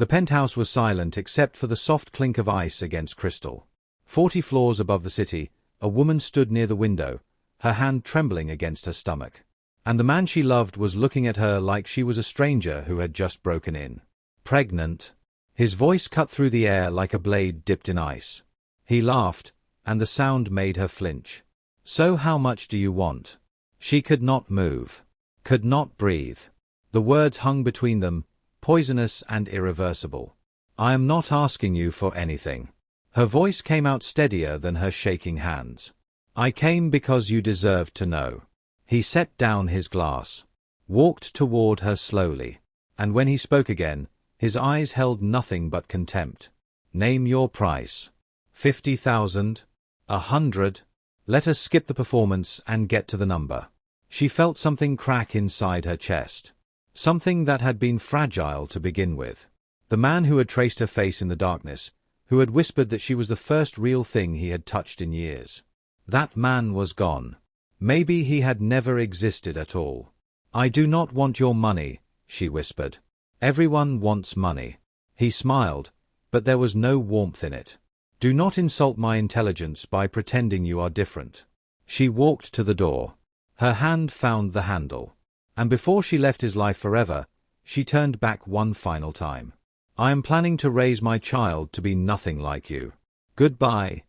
The penthouse was silent except for the soft clink of ice against crystal. 40 floors above the city, a woman stood near the window, her hand trembling against her stomach. And the man she loved was looking at her like she was a stranger who had just broken in. Pregnant? His voice cut through the air like a blade dipped in ice. He laughed, and the sound made her flinch. So how much do you want? She could not move. Could not breathe. The words hung between them, poisonous and irreversible. I am not asking you for anything. Her voice came out steadier than her shaking hands. I came because you deserved to know. He set down his glass, walked toward her slowly, and when he spoke again, his eyes held nothing but contempt. Name your price. 50,000? 100? Let us skip the performance and get to the number. She felt something crack inside her chest. Something that had been fragile to begin with. The man who had traced her face in the darkness, who had whispered that she was the first real thing he had touched in years. That man was gone. Maybe he had never existed at all. I do not want your money, she whispered. Everyone wants money. He smiled, but there was no warmth in it. Do not insult my intelligence by pretending you are different. She walked to the door. Her hand found the handle. And before she left his life forever, she turned back one final time. I am planning to raise my child to be nothing like you. Goodbye,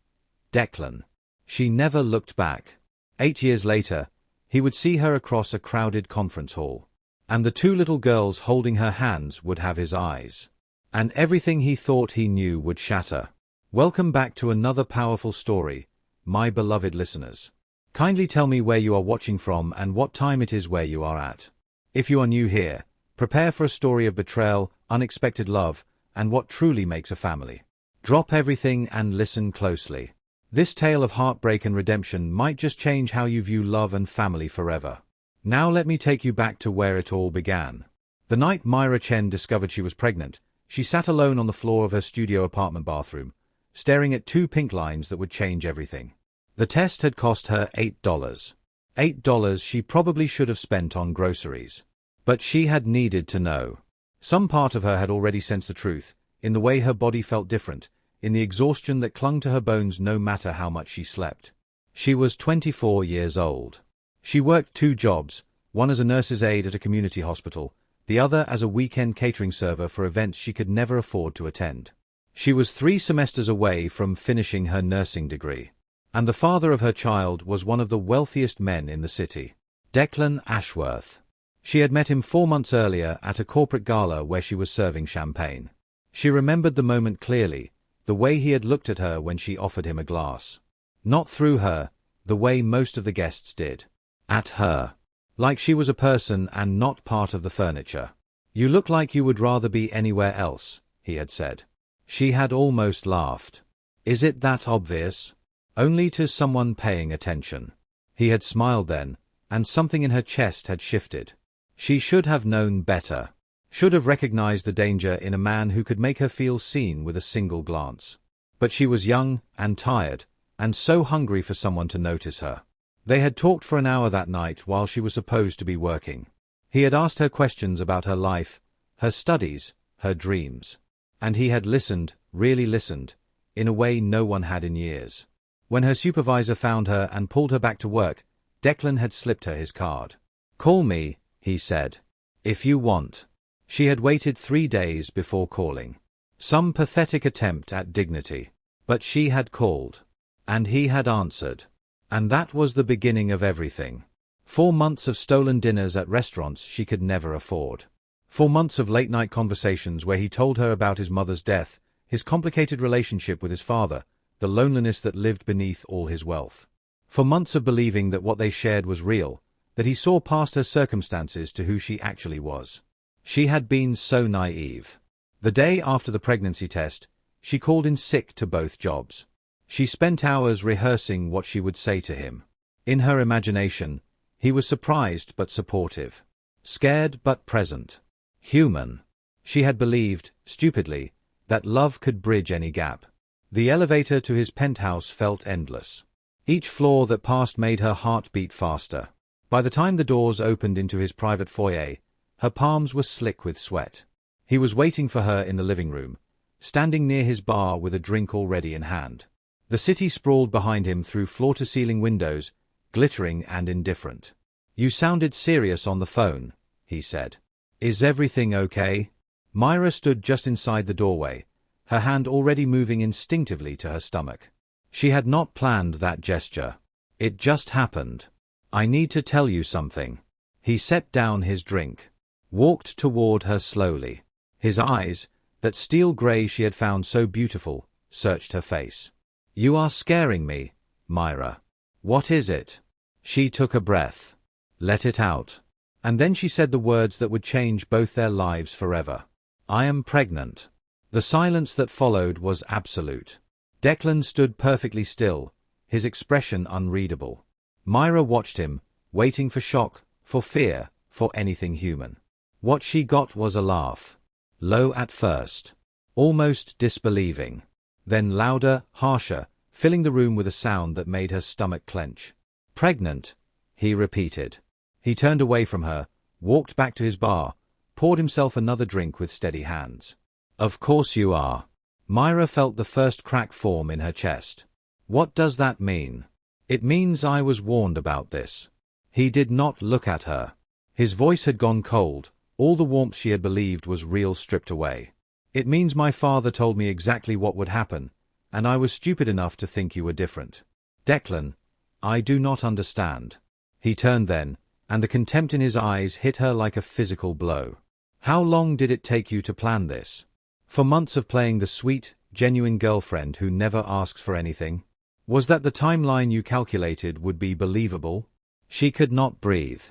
Declan. She never looked back. 8 years later, he would see her across a crowded conference hall. And the two little girls holding her hands would have his eyes. And everything he thought he knew would shatter. Welcome back to another powerful story, my beloved listeners. Kindly tell me where you are watching from and what time it is where you are at. If you are new here, prepare for a story of betrayal, unexpected love, and what truly makes a family. Drop everything and listen closely. This tale of heartbreak and redemption might just change how you view love and family forever. Now let me take you back to where it all began. The night Myra Chen discovered she was pregnant, she sat alone on the floor of her studio apartment bathroom, staring at 2 pink lines that would change everything. The test had cost her $8. $8 she probably should have spent on groceries. But she had needed to know. Some part of her had already sensed the truth, in the way her body felt different, in the exhaustion that clung to her bones no matter how much she slept. She was 24 years old. She worked 2 jobs, one as a nurse's aide at a community hospital, the other as a weekend catering server for events she could never afford to attend. She was 3 semesters away from finishing her nursing degree. And the father of her child was one of the wealthiest men in the city. Declan Ashworth. She had met him 4 months earlier at a corporate gala where she was serving champagne. She remembered the moment clearly, the way he had looked at her when she offered him a glass. Not through her, the way most of the guests did. At her. Like she was a person and not part of the furniture. You look like you would rather be anywhere else, he had said. She had almost laughed. Is it that obvious? Only to someone paying attention. He had smiled then, and something in her chest had shifted. She should have known better. Should have recognized the danger in a man who could make her feel seen with a single glance. But she was young and tired, and so hungry for someone to notice her. They had talked for an hour that night while she was supposed to be working. He had asked her questions about her life, her studies, her dreams. And he had listened, really listened, in a way no one had in years. When her supervisor found her and pulled her back to work, Declan had slipped her his card. Call me, he said. If you want. She had waited 3 days before calling. Some pathetic attempt at dignity. But she had called. And he had answered. And that was the beginning of everything. 4 months of stolen dinners at restaurants she could never afford. 4 months of late-night conversations where he told her about his mother's death, his complicated relationship with his father, the loneliness that lived beneath all his wealth. For months of believing that what they shared was real, that he saw past her circumstances to who she actually was. She had been so naive. The day after the pregnancy test, she called in sick to both jobs. She spent hours rehearsing what she would say to him. In her imagination, he was surprised but supportive. Scared but present. Human. She had believed, stupidly, that love could bridge any gap. The elevator to his penthouse felt endless. Each floor that passed made her heart beat faster. By the time the doors opened into his private foyer, her palms were slick with sweat. He was waiting for her in the living room, standing near his bar with a drink already in hand. The city sprawled behind him through floor-to-ceiling windows, glittering and indifferent. "You sounded serious on the phone," he said. "Is everything okay?" Myra stood just inside the doorway, her hand already moving instinctively to her stomach. She had not planned that gesture. It just happened. "I need to tell you something." He set down his drink, walked toward her slowly. His eyes, that steel gray she had found so beautiful, searched her face. "You are scaring me, Myra." "What is it?" She took a breath. Let it out. And then she said the words that would change both their lives forever. "I am pregnant." The silence that followed was absolute. Declan stood perfectly still, his expression unreadable. Myra watched him, waiting for shock, for fear, for anything human. What she got was a laugh. Low at first, almost disbelieving. Then louder, harsher, filling the room with a sound that made her stomach clench. "Pregnant," he repeated. He turned away from her, walked back to his bar, poured himself another drink with steady hands. "Of course you are." Myra felt the first crack form in her chest. "What does that mean?" "It means I was warned about this." He did not look at her. His voice had gone cold, all the warmth she had believed was real stripped away. "It means my father told me exactly what would happen, and I was stupid enough to think you were different." "Declan, I do not understand." He turned then, and the contempt in his eyes hit her like a physical blow. "How long did it take you to plan this? For months of playing the sweet, genuine girlfriend who never asks for anything? Was that the timeline you calculated would be believable?" She could not breathe.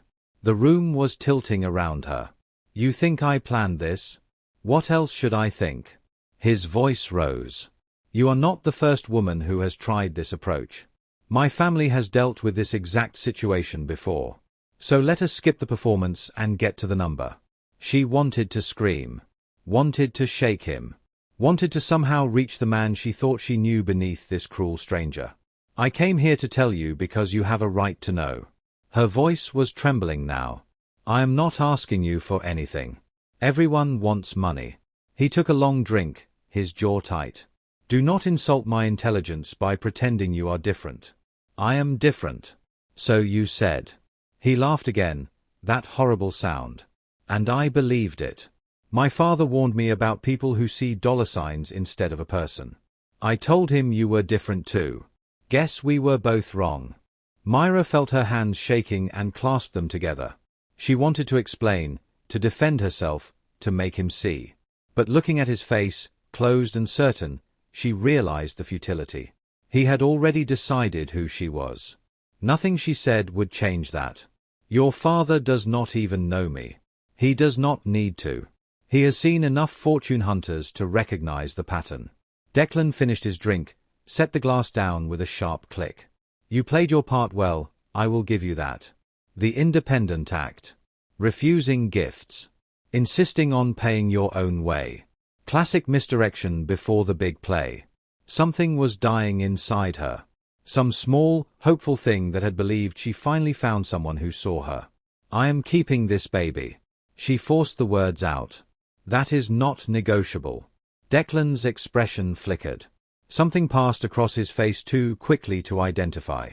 The room was tilting around her. "You think I planned this? What else should I think?" His voice rose. "You are not the first woman who has tried this approach. My family has dealt with this exact situation before. So let us skip the performance and get to the number." She wanted to scream. Wanted to shake him. Wanted to somehow reach the man she thought she knew beneath this cruel stranger. "I came here to tell you because you have a right to know." Her voice was trembling now. "I am not asking you for anything. Everyone wants money." He took a long drink, his jaw tight. "Do not insult my intelligence by pretending you are different." "I am different." "So you said." He laughed again, that horrible sound. "And I believed it. My father warned me about people who see dollar signs instead of a person. I told him you were different too. Guess we were both wrong." Myra felt her hands shaking and clasped them together. She wanted to explain, to defend herself, to make him see. But looking at his face, closed and certain, she realized the futility. He had already decided who she was. Nothing she said would change that. "Your father does not even know me. He does not need to. He has seen enough fortune hunters to recognize the pattern." Declan finished his drink, set the glass down with a sharp click. "You played your part well, I will give you that. The independent act. Refusing gifts. Insisting on paying your own way. Classic misdirection before the big play." Something was dying inside her. Some small, hopeful thing that had believed she finally found someone who saw her. "I am keeping this baby." She forced the words out. "That is not negotiable." Declan's expression flickered. Something passed across his face too quickly to identify.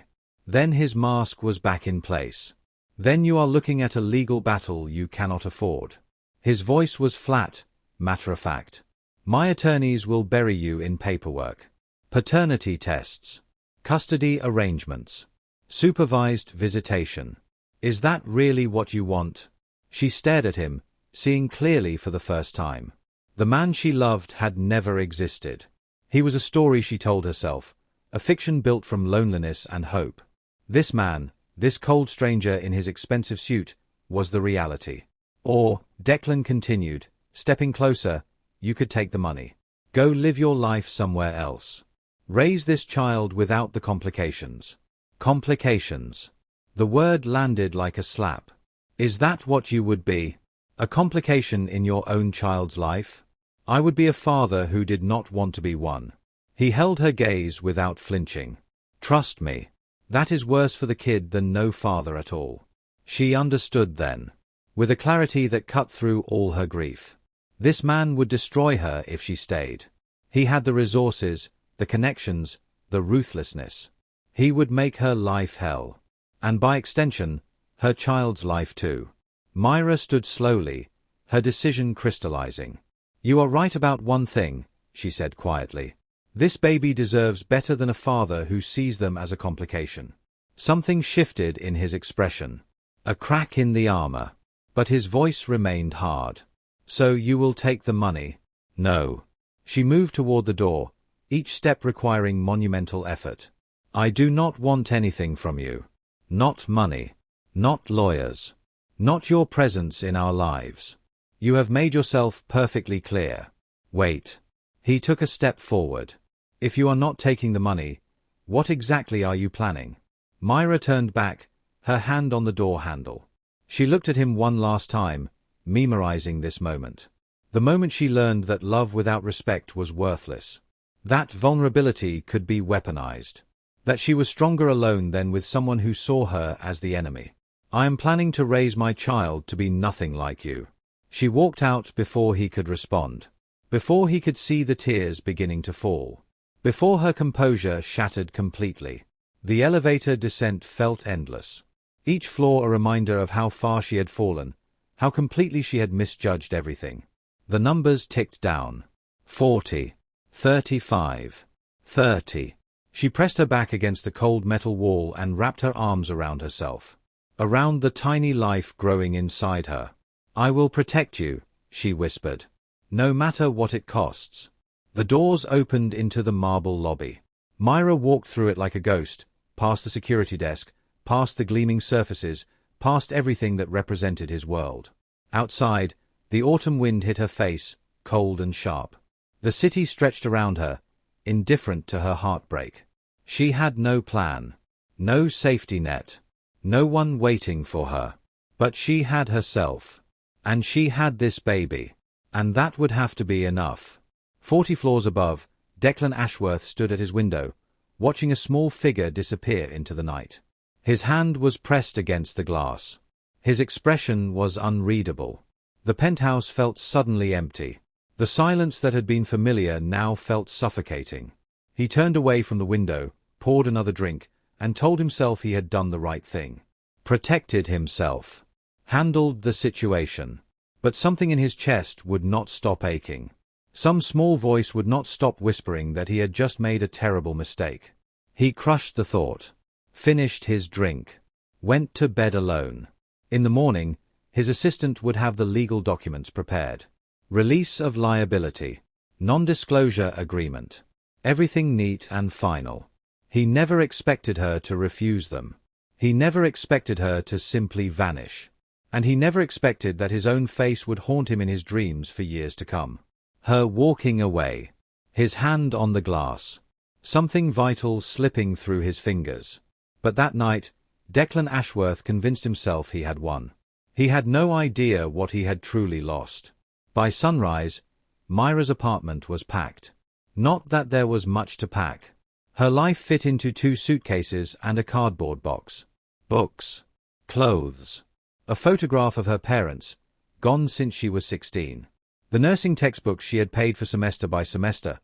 Then his mask was back in place. "Then you are looking at a legal battle you cannot afford." His voice was flat, matter-of-fact. "My attorneys will bury you in paperwork. Paternity tests. Custody arrangements. Supervised visitation. Is that really what you want?" She stared at him, seeing clearly for the first time. The man she loved had never existed. He was a story she told herself, a fiction built from loneliness and hope. This man, this cold stranger in his expensive suit, was the reality. Or, Declan continued, stepping closer, you could take the money. Go live your life somewhere else. Raise this child without the complications. Complications. The word landed like a slap. Is that what you would be? A complication in your own child's life? I would be a father who did not want to be one. He held her gaze without flinching. Trust me. That is worse for the kid than no father at all. She understood then. With a clarity that cut through all her grief. This man would destroy her if she stayed. He had the resources, the connections, the ruthlessness. He would make her life hell. And by extension, her child's life too. Myra stood slowly, her decision crystallizing. "You are right about one thing," she said quietly. "This baby deserves better than a father who sees them as a complication." Something shifted in his expression. A crack in the armor. But his voice remained hard. "So you will take the money?" "No." She moved toward the door, each step requiring monumental effort. "I do not want anything from you. Not money. Not lawyers. Not your presence in our lives. You have made yourself perfectly clear." "Wait." He took a step forward. "If you are not taking the money, what exactly are you planning?" Myra turned back, her hand on the door handle. She looked at him one last time, memorizing this moment. The moment she learned that love without respect was worthless. That vulnerability could be weaponized. That she was stronger alone than with someone who saw her as the enemy. "I am planning to raise my child to be nothing like you." She walked out before he could respond. Before he could see the tears beginning to fall. Before her composure shattered completely. The elevator descent felt endless. Each floor a reminder of how far she had fallen, how completely she had misjudged everything. The numbers ticked down. 40. 35. 30. She pressed her back against the cold metal wall and wrapped her arms around herself. Around the tiny life growing inside her. "I will protect you," she whispered. "No matter what it costs." The doors opened into the marble lobby. Myra walked through it like a ghost, past the security desk, past the gleaming surfaces, past everything that represented his world. Outside, the autumn wind hit her face, cold and sharp. The city stretched around her, indifferent to her heartbreak. She had no plan. No safety net. No one waiting for her. But she had herself. And she had this baby. And that would have to be enough. 40 floors above, Declan Ashworth stood at his window, watching a small figure disappear into the night. His hand was pressed against the glass. His expression was unreadable. The penthouse felt suddenly empty. The silence that had been familiar now felt suffocating. He turned away from the window, poured another drink, and told himself he had done the right thing. Protected himself. Handled the situation. But something in his chest would not stop aching. Some small voice would not stop whispering that he had just made a terrible mistake. He crushed the thought. Finished his drink. Went to bed alone. In the morning, his assistant would have the legal documents prepared. Release of liability. Non-disclosure agreement. Everything neat and final. He never expected her to refuse them. He never expected her to simply vanish. And he never expected that his own face would haunt him in his dreams for years to come. Her walking away. His hand on the glass. Something vital slipping through his fingers. But that night, Declan Ashworth convinced himself he had won. He had no idea what he had truly lost. By sunrise, Myra's apartment was packed. Not that there was much to pack. Her life fit into 2 suitcases and a cardboard box. Books. Clothes. A photograph of her parents, gone since she was 16. The nursing textbooks she had paid for semester by semester,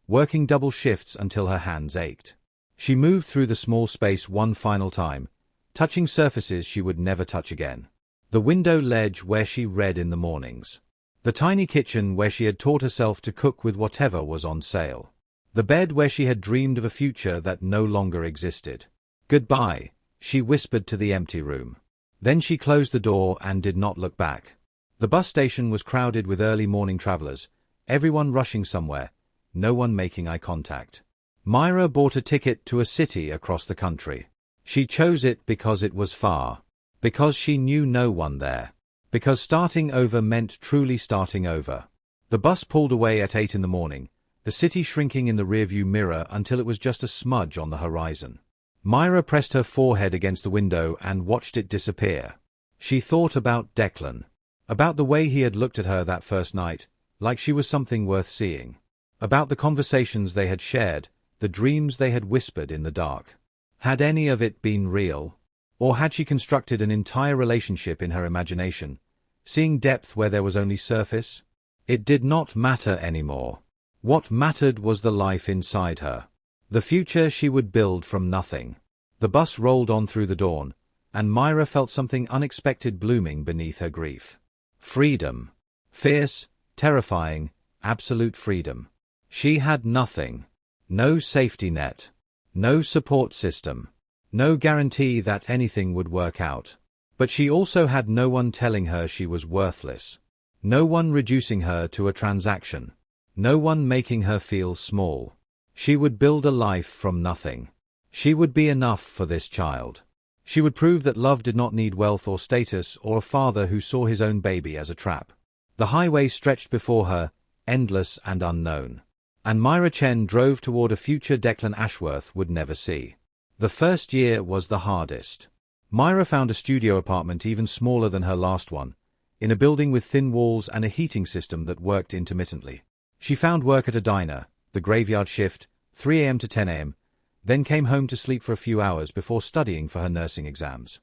working double shifts until her hands ached. She moved through the small space one final time, touching surfaces she would never touch again. The window ledge where she read in the mornings. The tiny kitchen where she had taught herself to cook with whatever was on sale. The bed where she had dreamed of a future that no longer existed. "Goodbye," she whispered to the empty room. Then she closed the door and did not look back. The bus station was crowded with early morning travelers, everyone rushing somewhere, no one making eye contact. Myra bought a ticket to a city across the country. She chose it because it was far. Because she knew no one there. Because starting over meant truly starting over. The bus pulled away at 8 in the morning, the city shrinking in the rearview mirror until it was just a smudge on the horizon. Myra pressed her forehead against the window and watched it disappear. She thought about Declan. About the way he had looked at her that first night, like she was something worth seeing. About the conversations they had shared, the dreams they had whispered in the dark. Had any of it been real? Or had she constructed an entire relationship in her imagination, seeing depth where there was only surface? It did not matter anymore. What mattered was the life inside her. The future she would build from nothing. The bus rolled on through the dawn, and Myra felt something unexpected blooming beneath her grief. Freedom. Fierce, terrifying, absolute freedom. She had nothing. No safety net. No support system. No guarantee that anything would work out. But she also had no one telling her she was worthless. No one reducing her to a transaction. No one making her feel small. She would build a life from nothing. She would be enough for this child. She would prove that love did not need wealth or status or a father who saw his own baby as a trap. The highway stretched before her, endless and unknown. And Myra Chen drove toward a future Declan Ashworth would never see. The first year was the hardest. Myra found a studio apartment even smaller than her last one, in a building with thin walls and a heating system that worked intermittently. She found work at a diner, the graveyard shift, 3 a.m. to 10 a.m., then came home to sleep for a few hours before studying for her nursing exams.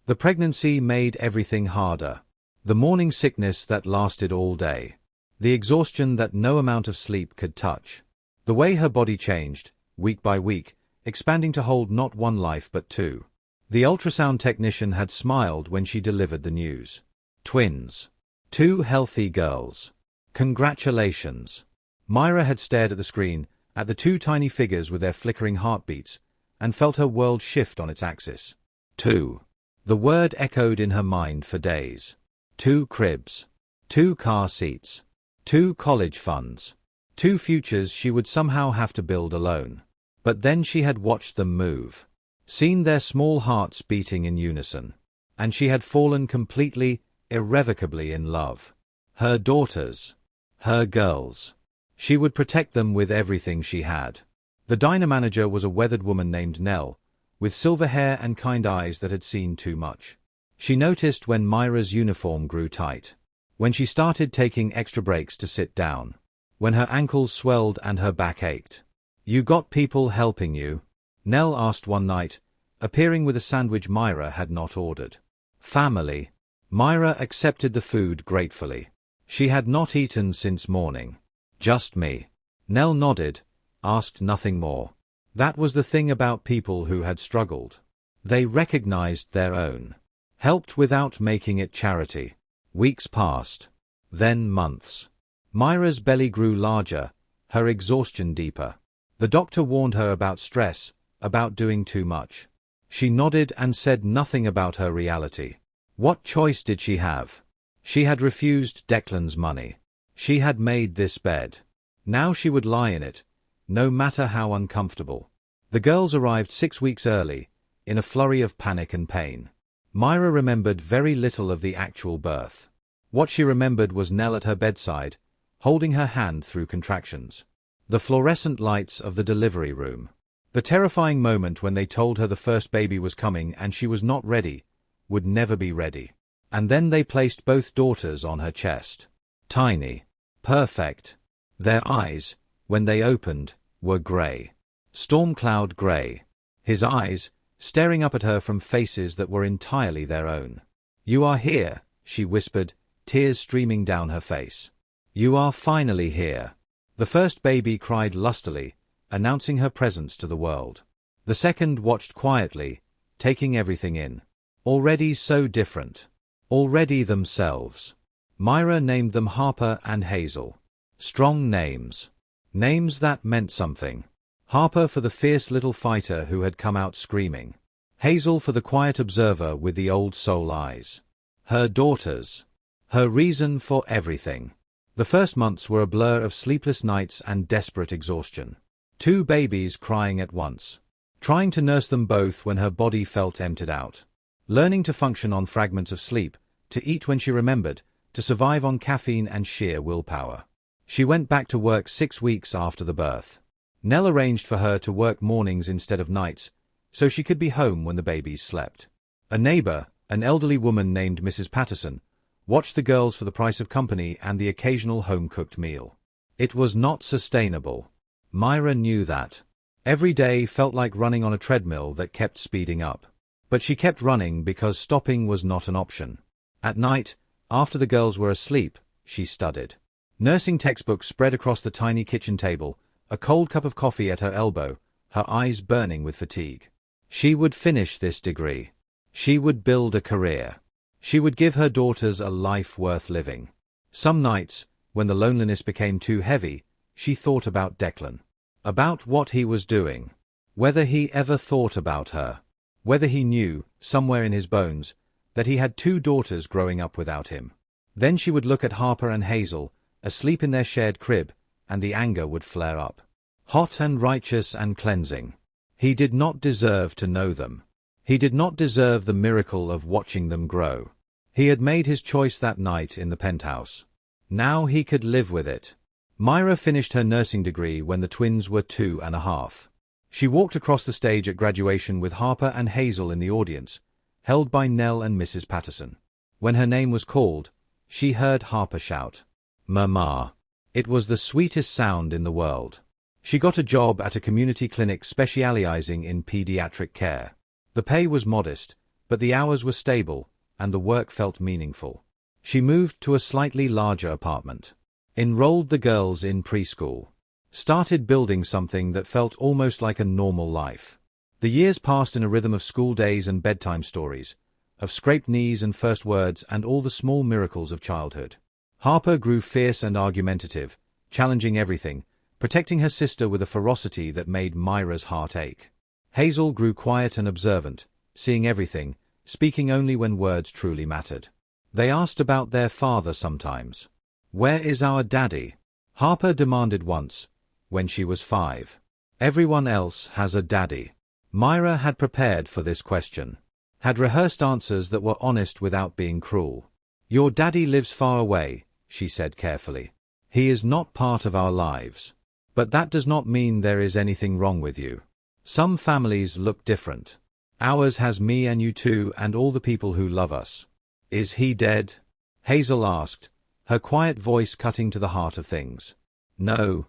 The pregnancy made everything harder. The morning sickness that lasted all day. The exhaustion that no amount of sleep could touch. The way her body changed, week by week, expanding to hold not one life but two. The ultrasound technician had smiled when she delivered the news. Twins. 2 healthy girls. Congratulations. Myra had stared at the screen, at the 2 tiny figures with their flickering heartbeats, and felt her world shift on its axis. 2. The word echoed in her mind for days. 2 cribs. 2 car seats. 2 college funds. 2 futures she would somehow have to build alone. But then she had watched them move. Seen their small hearts beating in unison. And she had fallen completely, irrevocably in love. Her daughters. Her girls. She would protect them with everything she had. The diner manager was a weathered woman named Nell, with silver hair and kind eyes that had seen too much. She noticed when Myra's uniform grew tight. When she started taking extra breaks to sit down. When her ankles swelled and her back ached. "You got people helping you?" Nell asked one night, appearing with a sandwich Myra had not ordered. "Family." Myra accepted the food gratefully. She had not eaten since morning. "Just me." Nell nodded, asked nothing more. That was the thing about people who had struggled. They recognized their own. Helped without making it charity. Weeks passed. Then months. Myra's belly grew larger, her exhaustion deeper. The doctor warned her about stress, about doing too much. She nodded and said nothing about her reality. What choice did she have? She had refused Declan's money. She had made this bed. Now she would lie in it, no matter how uncomfortable. The girls arrived 6 weeks early, in a flurry of panic and pain. Myra remembered very little of the actual birth. What she remembered was Nell at her bedside, holding her hand through contractions. The fluorescent lights of the delivery room. The terrifying moment when they told her the first baby was coming and she was not ready, would never be ready. And then they placed both daughters on her chest. Tiny. Perfect. Their eyes, when they opened, were grey. Storm cloud grey. His eyes, staring up at her from faces that were entirely their own. "You are here," she whispered, tears streaming down her face. "You are finally here." The first baby cried lustily, announcing her presence to the world. The second watched quietly, taking everything in. Already so different. Already themselves. Myra named them Harper and Hazel. Strong names. Names that meant something. Harper for the fierce little fighter who had come out screaming. Hazel for the quiet observer with the old soul eyes. Her daughters. Her reason for everything. The first months were a blur of sleepless nights and desperate exhaustion. 2 babies crying at once. Trying to nurse them both when her body felt emptied out. Learning to function on fragments of sleep, to eat when she remembered, to survive on caffeine and sheer willpower. She went back to work 6 weeks after the birth. Nell arranged for her to work mornings instead of nights, so she could be home when the babies slept. A neighbor, an elderly woman named Mrs. Patterson, watched the girls for the price of company and the occasional home-cooked meal. It was not sustainable. Myra knew that. Every day felt like running on a treadmill that kept speeding up. But she kept running because stopping was not an option. At night, after the girls were asleep, she studied. Nursing textbooks spread across the tiny kitchen table, a cold cup of coffee at her elbow, her eyes burning with fatigue. She would finish this degree. She would build a career. She would give her daughters a life worth living. Some nights, when the loneliness became too heavy, she thought about Declan. About what he was doing. Whether he ever thought about her. Whether he knew, somewhere in his bones, that he had 2 daughters growing up without him. Then she would look at Harper and Hazel, asleep in their shared crib, and the anger would flare up. Hot and righteous and cleansing. He did not deserve to know them. He did not deserve the miracle of watching them grow. He had made his choice that night in the penthouse. Now he could live with it. Myra finished her nursing degree when the twins were 2.5. She walked across the stage at graduation with Harper and Hazel in the audience, held by Nell and Mrs. Patterson. When her name was called, she heard Harper shout, "Mama." It was the sweetest sound in the world. She got a job at a community clinic specializing in pediatric care. The pay was modest, but the hours were stable, and the work felt meaningful. She moved to a slightly larger apartment. Enrolled the girls in preschool. Started building something that felt almost like a normal life. The years passed in a rhythm of school days and bedtime stories, of scraped knees and first words and all the small miracles of childhood. Harper grew fierce and argumentative, challenging everything, protecting her sister with a ferocity that made Myra's heart ache. Hazel grew quiet and observant, seeing everything, speaking only when words truly mattered. They asked about their father sometimes. "Where is our daddy?" Harper demanded once, when she was 5. "Everyone else has a daddy." Myra had prepared for this question. Had rehearsed answers that were honest without being cruel. "Your daddy lives far away," she said carefully. "He is not part of our lives. But that does not mean there is anything wrong with you. Some families look different. Ours has me and you too and all the people who love us." "Is he dead?" Hazel asked, her quiet voice cutting to the heart of things. "No,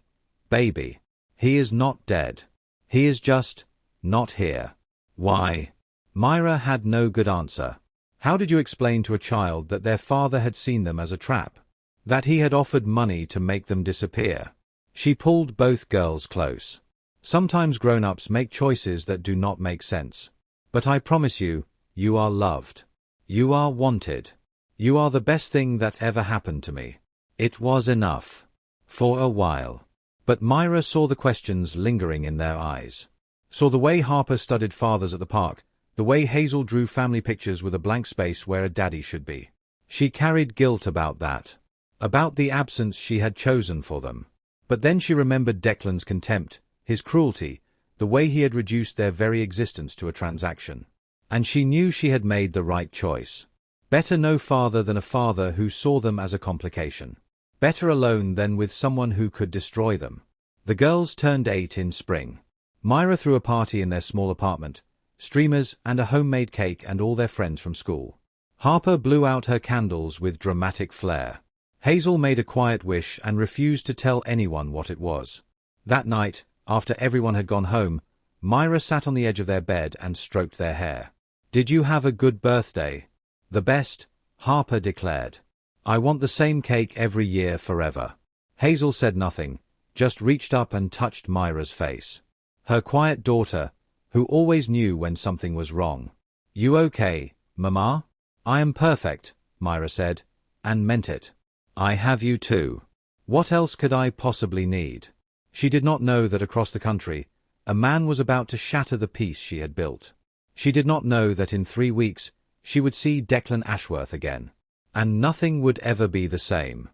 baby. He is not dead. He is just not here." "Why?" Myra had no good answer. How did you explain to a child that their father had seen them as a trap? That he had offered money to make them disappear? She pulled both girls close. "Sometimes grown-ups make choices that do not make sense. But I promise you, you are loved. You are wanted. You are the best thing that ever happened to me." It was enough. For a while. But Myra saw the questions lingering in their eyes. Saw the way Harper studied fathers at the park, the way Hazel drew family pictures with a blank space where a daddy should be. She carried guilt about that. About the absence she had chosen for them. But then she remembered Declan's contempt, his cruelty, the way he had reduced their very existence to a transaction. And she knew she had made the right choice. Better no father than a father who saw them as a complication. Better alone than with someone who could destroy them. The girls turned 8 in spring. Myra threw a party in their small apartment, streamers and a homemade cake and all their friends from school. Harper blew out her candles with dramatic flair. Hazel made a quiet wish and refused to tell anyone what it was. That night, after everyone had gone home, Myra sat on the edge of their bed and stroked their hair. "Did you have a good birthday?" "The best," Harper declared. "I want the same cake every year forever." Hazel said nothing, just reached up and touched Myra's face. Her quiet daughter, who always knew when something was wrong. "You okay, Mama?" "I am perfect," Myra said, and meant it. "I have you too. What else could I possibly need?" She did not know that across the country, a man was about to shatter the peace she had built. She did not know that in 3 weeks, she would see Declan Ashworth again. And nothing would ever be the same.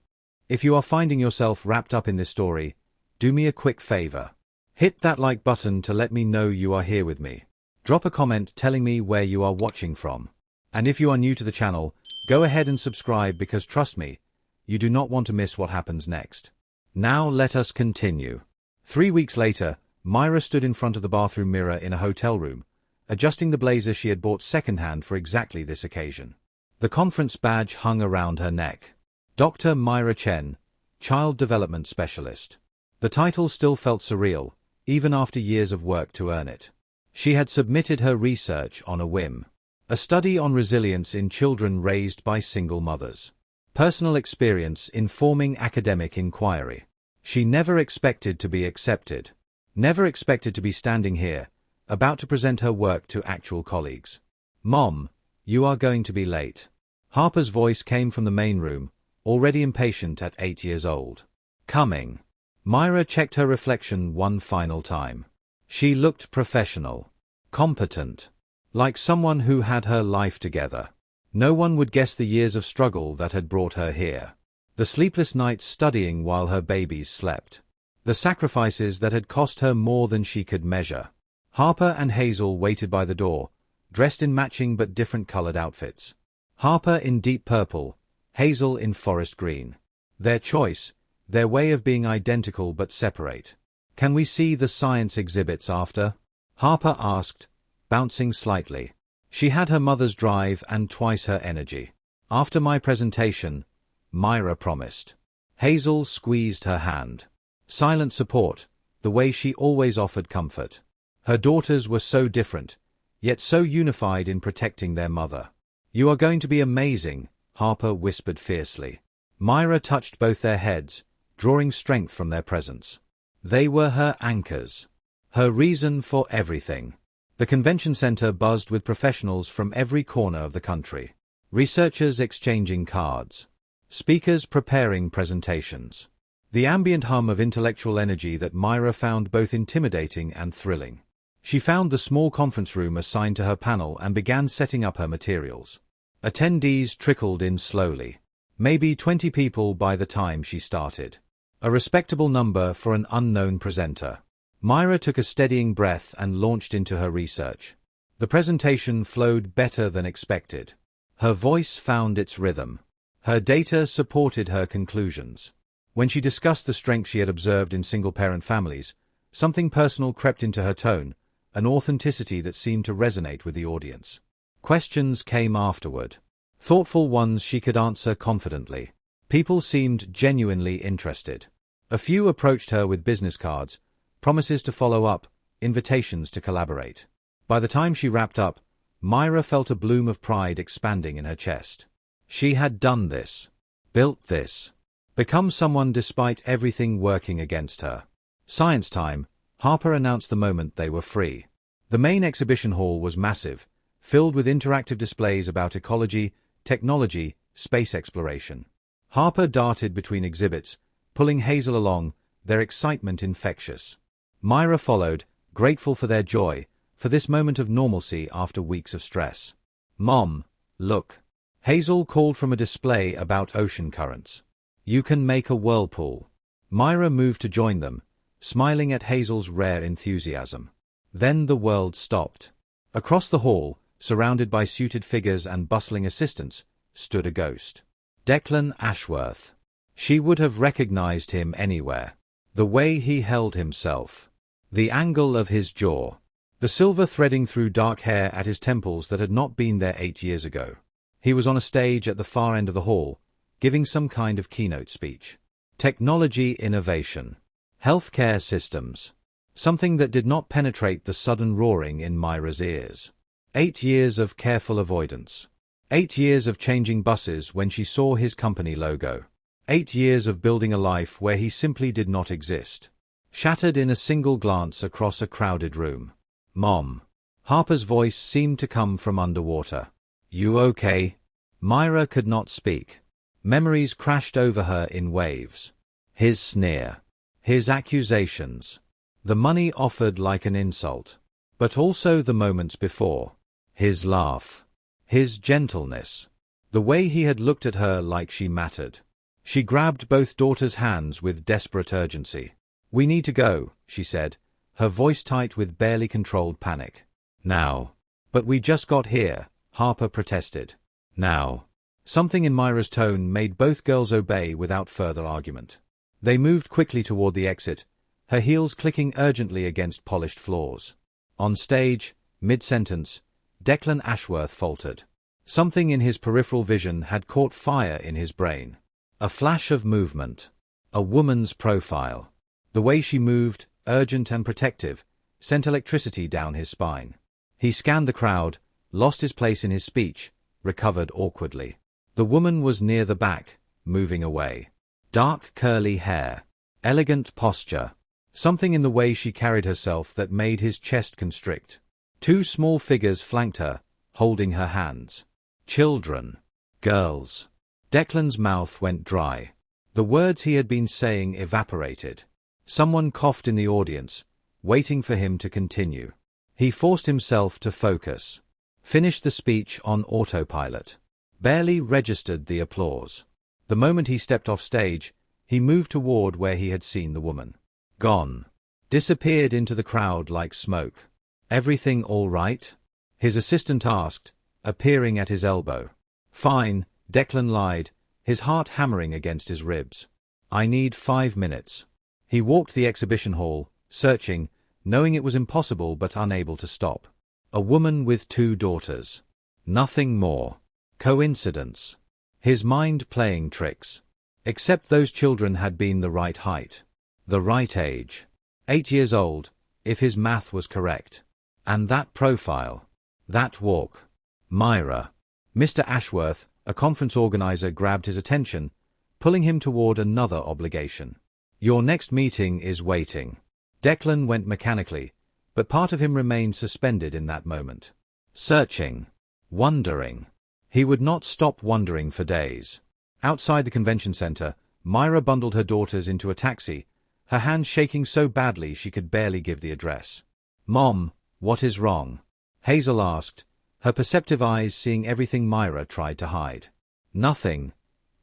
If you are finding yourself wrapped up in this story, do me a quick favor. Hit that like button to let me know you are here with me. Drop a comment telling me where you are watching from. And if you are new to the channel, go ahead and subscribe because trust me, you do not want to miss what happens next. Now let us continue. 3 weeks later, Myra stood in front of the bathroom mirror in a hotel room, adjusting the blazer she had bought secondhand for exactly this occasion. The conference badge hung around her neck. Dr. Myra Chen, Child Development Specialist. The title still felt surreal, even after years of work to earn it. She had submitted her research on a whim. A study on resilience in children raised by single mothers. Personal experience informing academic inquiry. She never expected to be accepted. Never expected to be standing here, about to present her work to actual colleagues. Mom, you are going to be late. Harper's voice came from the main room, already impatient at 8 years old. Coming. Myra checked her reflection one final time. She looked professional. Competent. Like someone who had her life together. No one would guess the years of struggle that had brought her here. The sleepless nights studying while her babies slept. The sacrifices that had cost her more than she could measure. Harper and Hazel waited by the door, dressed in matching but different colored outfits. Harper in deep purple, Hazel in forest green. Their choice, their way of being identical but separate. Can we see the science exhibits after? Harper asked, bouncing slightly. She had her mother's drive and twice her energy. After my presentation, Myra promised. Hazel squeezed her hand. Silent support, the way she always offered comfort. Her daughters were so different, yet so unified in protecting their mother. You are going to be amazing, Harper whispered fiercely. Myra touched both their heads, drawing strength from their presence. They were her anchors. Her reason for everything. The convention center buzzed with professionals from every corner of the country. Researchers exchanging cards. Speakers preparing presentations. The ambient hum of intellectual energy that Myra found both intimidating and thrilling. She found the small conference room assigned to her panel and began setting up her materials. Attendees trickled in slowly. Maybe 20 people by the time she started. A respectable number for an unknown presenter. Myra took a steadying breath and launched into her research. The presentation flowed better than expected. Her voice found its rhythm. Her data supported her conclusions. When she discussed the strengths she had observed in single-parent families, something personal crept into her tone, an authenticity that seemed to resonate with the audience. Questions came afterward. Thoughtful ones she could answer confidently. People seemed genuinely interested. A few approached her with business cards, promises to follow up, invitations to collaborate. By the time she wrapped up, Myra felt a bloom of pride expanding in her chest. She had done this. Built this. Become someone despite everything working against her. Science time, Harper announced the moment they were free. The main exhibition hall was massive, filled with interactive displays about ecology, technology, space exploration. Harper darted between exhibits, pulling Hazel along, their excitement infectious. Myra followed, grateful for their joy, for this moment of normalcy after weeks of stress. Mom, look. Hazel called from a display about ocean currents. You can make a whirlpool. Myra moved to join them, smiling at Hazel's rare enthusiasm. Then the world stopped. Across the hall, surrounded by suited figures and bustling assistants, stood a ghost. Declan Ashworth. She would have recognized him anywhere. The way he held himself. The angle of his jaw. The silver threading through dark hair at his temples that had not been there 8 years ago. He was on a stage at the far end of the hall, giving some kind of keynote speech. Technology innovation. Healthcare systems. Something that did not penetrate the sudden roaring in Myra's ears. 8 years of careful avoidance. 8 years of changing buses when she saw his company logo. 8 years of building a life where he simply did not exist. Shattered in a single glance across a crowded room. Mom. Harper's voice seemed to come from underwater. You okay? Myra could not speak. Memories crashed over her in waves. His sneer. His accusations. The money offered like an insult. But also the moments before. His laugh. His gentleness. The way he had looked at her like she mattered. She grabbed both daughters' hands with desperate urgency. We need to go, she said, her voice tight with barely controlled panic. Now. But we just got here, Harper protested. Now. Something in Myra's tone made both girls obey without further argument. They moved quickly toward the exit, her heels clicking urgently against polished floors. On stage, mid-sentence, Declan Ashworth faltered. Something in his peripheral vision had caught fire in his brain. A flash of movement. A woman's profile. The way she moved, urgent and protective, sent electricity down his spine. He scanned the crowd, lost his place in his speech, recovered awkwardly. The woman was near the back, moving away. Dark curly hair. Elegant posture. Something in the way she carried herself that made his chest constrict. Two small figures flanked her, holding her hands. Children. Girls. Declan's mouth went dry. The words he had been saying evaporated. Someone coughed in the audience, waiting for him to continue. He forced himself to focus. Finished the speech on autopilot. Barely registered the applause. The moment he stepped off stage, he moved toward where he had seen the woman. Gone. Disappeared into the crowd like smoke. Everything all right? His assistant asked, appearing at his elbow. Fine, Declan lied, his heart hammering against his ribs. I need 5 minutes. He walked the exhibition hall, searching, knowing it was impossible but unable to stop. A woman with 2 daughters. Nothing more. Coincidence. His mind playing tricks. Except those children had been the right height. The right age. 8 years old, if his math was correct. And that profile. That walk. Myra. Mr. Ashworth, a conference organizer, grabbed his attention, pulling him toward another obligation. Your next meeting is waiting. Declan went mechanically, but part of him remained suspended in that moment. Searching. Wondering. He would not stop wondering for days. Outside the convention center, Myra bundled her daughters into a taxi, her hands shaking so badly she could barely give the address. Mom, what is wrong? Hazel asked, her perceptive eyes seeing everything Myra tried to hide. Nothing,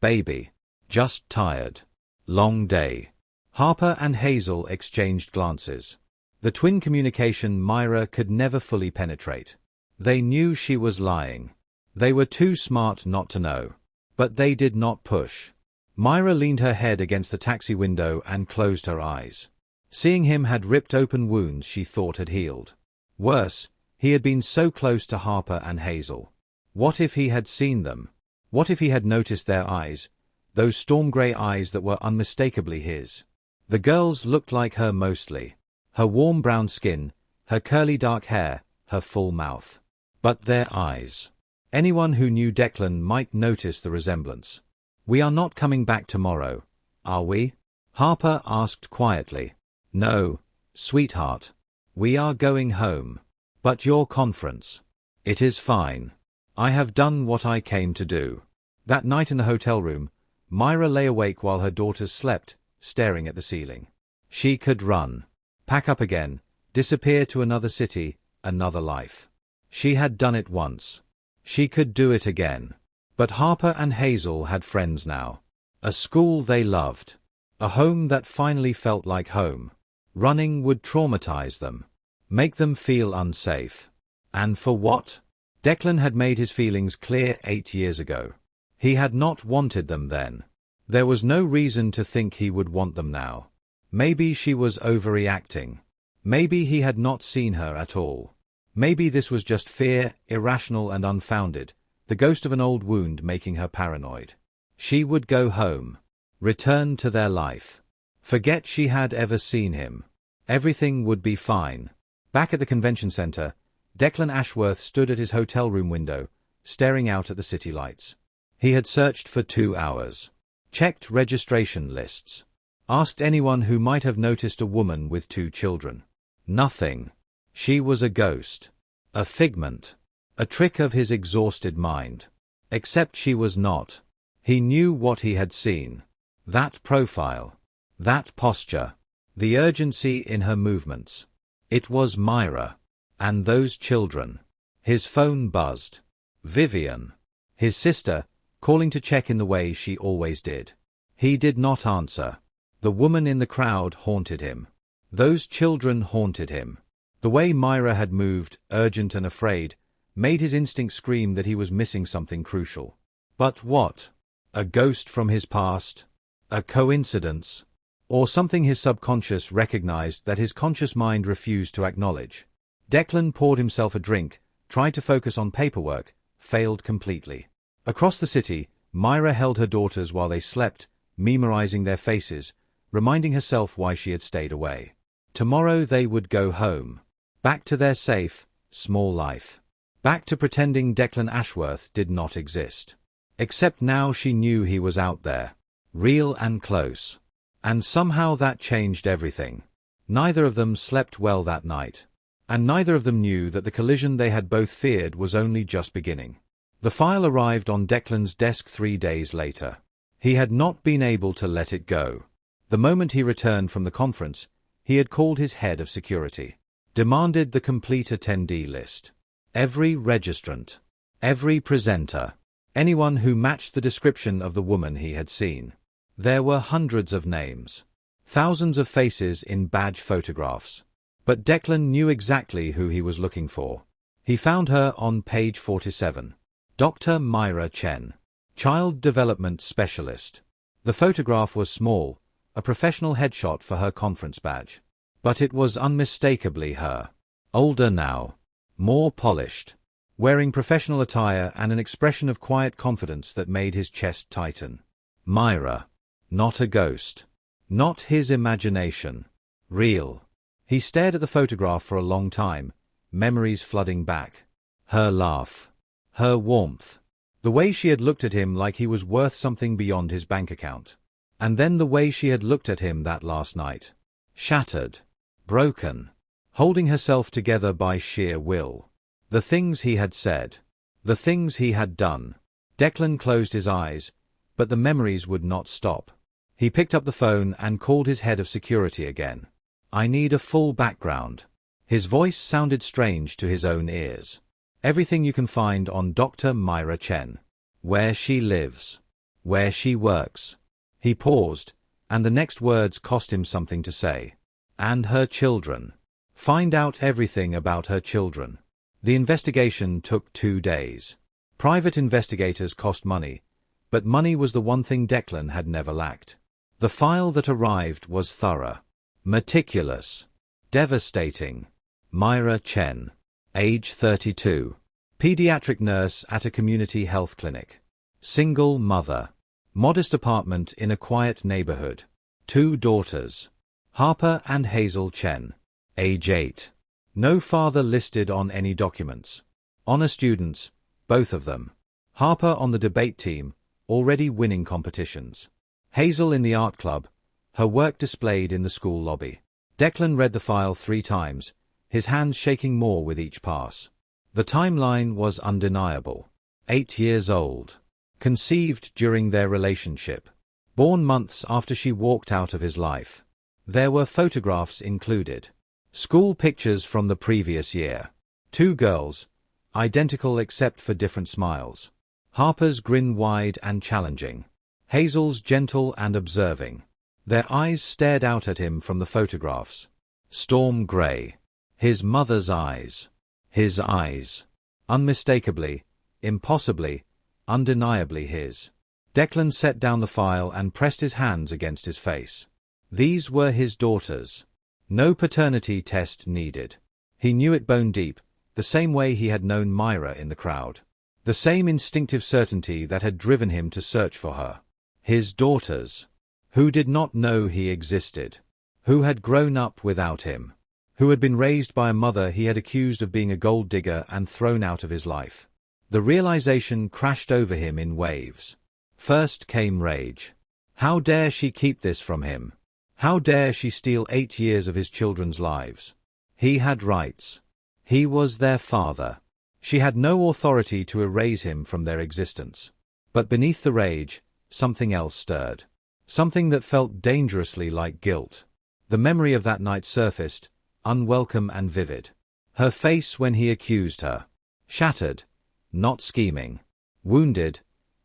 baby. Just tired. Long day. Harper and Hazel exchanged glances. The twin communication Myra could never fully penetrate. They knew she was lying. They were too smart not to know. But they did not push. Myra leaned her head against the taxi window and closed her eyes. Seeing him had ripped open wounds she thought had healed. Worse, he had been so close to Harper and Hazel. What if he had seen them? What if he had noticed their eyes, those storm-grey eyes that were unmistakably his? The girls looked like her mostly. Her warm brown skin, her curly dark hair, her full mouth. But their eyes. Anyone who knew Declan might notice the resemblance. We are not coming back tomorrow, are we? Harper asked quietly. No, sweetheart. We are going home. But your conference. It is fine. I have done what I came to do. That night in the hotel room, Myra lay awake while her daughters slept, staring at the ceiling. She could run. Pack up again, disappear to another city, another life. She had done it once. She could do it again. But Harper and Hazel had friends now. A school they loved. A home that finally felt like home. Running would traumatize them. Make them feel unsafe. And for what? Declan had made his feelings clear 8 years ago. He had not wanted them then. There was no reason to think he would want them now. Maybe she was overreacting. Maybe he had not seen her at all. Maybe this was just fear, irrational and unfounded, the ghost of an old wound making her paranoid. She would go home. Return to their life. Forget she had ever seen him. Everything would be fine. Back at the convention center, Declan Ashworth stood at his hotel room window, staring out at the city lights. He had searched for 2 hours. Checked registration lists. Asked anyone who might have noticed a woman with 2 children. Nothing. She was a ghost. A figment. A trick of his exhausted mind. Except she was not. He knew what he had seen. That profile. That posture. The urgency in her movements. It was Myra. And those children. His phone buzzed. Vivian. His sister, calling to check in the way she always did. He did not answer. The woman in the crowd haunted him. Those children haunted him. The way Myra had moved, urgent and afraid, made his instinct scream that he was missing something crucial. But what? A ghost from his past? A coincidence? Or something his subconscious recognized that his conscious mind refused to acknowledge? Declan poured himself a drink, tried to focus on paperwork, failed completely. Across the city, Myra held her daughters while they slept, memorizing their faces, reminding herself why she had stayed away. Tomorrow they would go home. Back to their safe, small life. Back to pretending Declan Ashworth did not exist. Except now she knew he was out there, real and close. And somehow that changed everything. Neither of them slept well that night. And neither of them knew that the collision they had both feared was only just beginning. The file arrived on Declan's desk 3 days later. He had not been able to let it go. The moment he returned from the conference, he had called his head of security, demanded the complete attendee list. Every registrant, every presenter, anyone who matched the description of the woman he had seen. There were hundreds of names, thousands of faces in badge photographs. But Declan knew exactly who he was looking for. He found her on page 47. Dr. Myra Chen, Child Development Specialist. The photograph was small, a professional headshot for her conference badge. But it was unmistakably her. Older now, more polished, wearing professional attire and an expression of quiet confidence that made his chest tighten. Myra. Not a ghost. Not his imagination. Real. He stared at the photograph for a long time, memories flooding back. Her laugh. Her warmth. The way she had looked at him like he was worth something beyond his bank account. And then the way she had looked at him that last night. Shattered. Broken. Holding herself together by sheer will. The things he had said. The things he had done. Declan closed his eyes, but the memories would not stop. He picked up the phone and called his head of security again. I need a full background. His voice sounded strange to his own ears. Everything you can find on Dr. Myra Chen. Where she lives. Where she works. He paused, and the next words cost him something to say. And her children. Find out everything about her children. The investigation took 2 days. Private investigators cost money, but money was the one thing Declan had never lacked. The file that arrived was thorough. Meticulous. Devastating. Myra Chen. Age 32. Pediatric nurse at a community health clinic. Single mother. Modest apartment in a quiet neighborhood. 2 daughters. Harper and Hazel Chen. Age 8. No father listed on any documents. Honor students, both of them. Harper on the debate team, already winning competitions. Hazel in the art club, her work displayed in the school lobby. Declan read the file 3 times, his hands shaking more with each pass. The timeline was undeniable. 8 years old. Conceived during their relationship. Born months after she walked out of his life. There were photographs included. School pictures from the previous year. 2 girls, identical except for different smiles. Harper's grin wide and challenging. Hazel's gentle and observing. Their eyes stared out at him from the photographs. Storm gray. His mother's eyes. His eyes. Unmistakably, impossibly, undeniably his. Declan set down the file and pressed his hands against his face. These were his daughters. No paternity test needed. He knew it bone deep, the same way he had known Myra in the crowd. The same instinctive certainty that had driven him to search for her. His daughters. Who did not know he existed. Who had grown up without him. Who had been raised by a mother he had accused of being a gold digger and thrown out of his life. The realization crashed over him in waves. First came rage. How dare she keep this from him? How dare she steal 8 years of his children's lives? He had rights. He was their father. She had no authority to erase him from their existence. But beneath the rage, something else stirred. Something that felt dangerously like guilt. The memory of that night surfaced, unwelcome and vivid. Her face when he accused her. Shattered, not scheming. Wounded,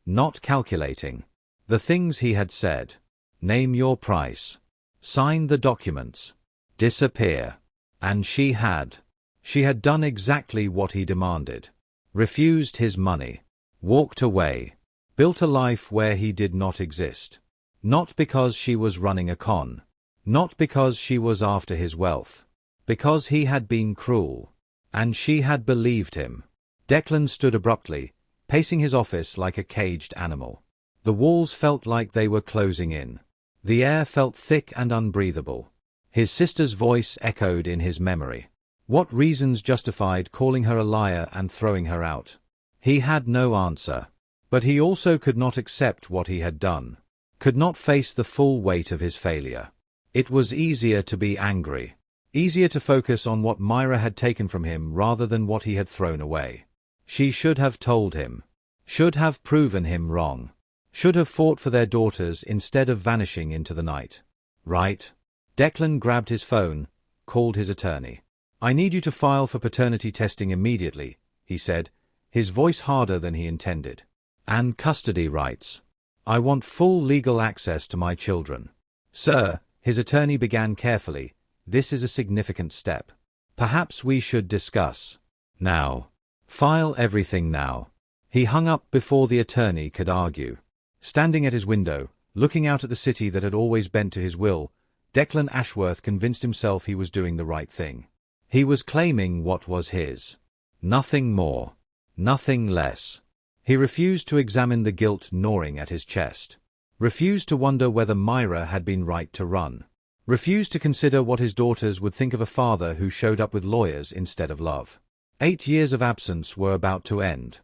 not calculating. The things he had said. Name your price. Sign the documents. Disappear. And she had. She had done exactly what he demanded. Refused his money. Walked away. Built a life where he did not exist. Not because she was running a con. Not because she was after his wealth. Because he had been cruel. And she had believed him. Declan stood abruptly, pacing his office like a caged animal. The walls felt like they were closing in. The air felt thick and unbreathable. His sister's voice echoed in his memory. What reasons justified calling her a liar and throwing her out? He had no answer. But he also could not accept what he had done, could not face the full weight of his failure. It was easier to be angry, easier to focus on what Myra had taken from him rather than what he had thrown away. She should have told him, should have proven him wrong, should have fought for their daughters instead of vanishing into the night. Right? Declan grabbed his phone, called his attorney. "I need you to file for paternity testing immediately," he said, his voice harder than he intended. "And custody rights. I want full legal access to my children." "Sir," his attorney began carefully, "this is a significant step. Perhaps we should discuss. Now. File everything now." He hung up before the attorney could argue. Standing at his window, looking out at the city that had always bent to his will, Declan Ashworth convinced himself he was doing the right thing. He was claiming what was his. Nothing more. Nothing less. He refused to examine the guilt gnawing at his chest. Refused to wonder whether Myra had been right to run. Refused to consider what his daughters would think of a father who showed up with lawyers instead of love. 8 years of absence were about to end.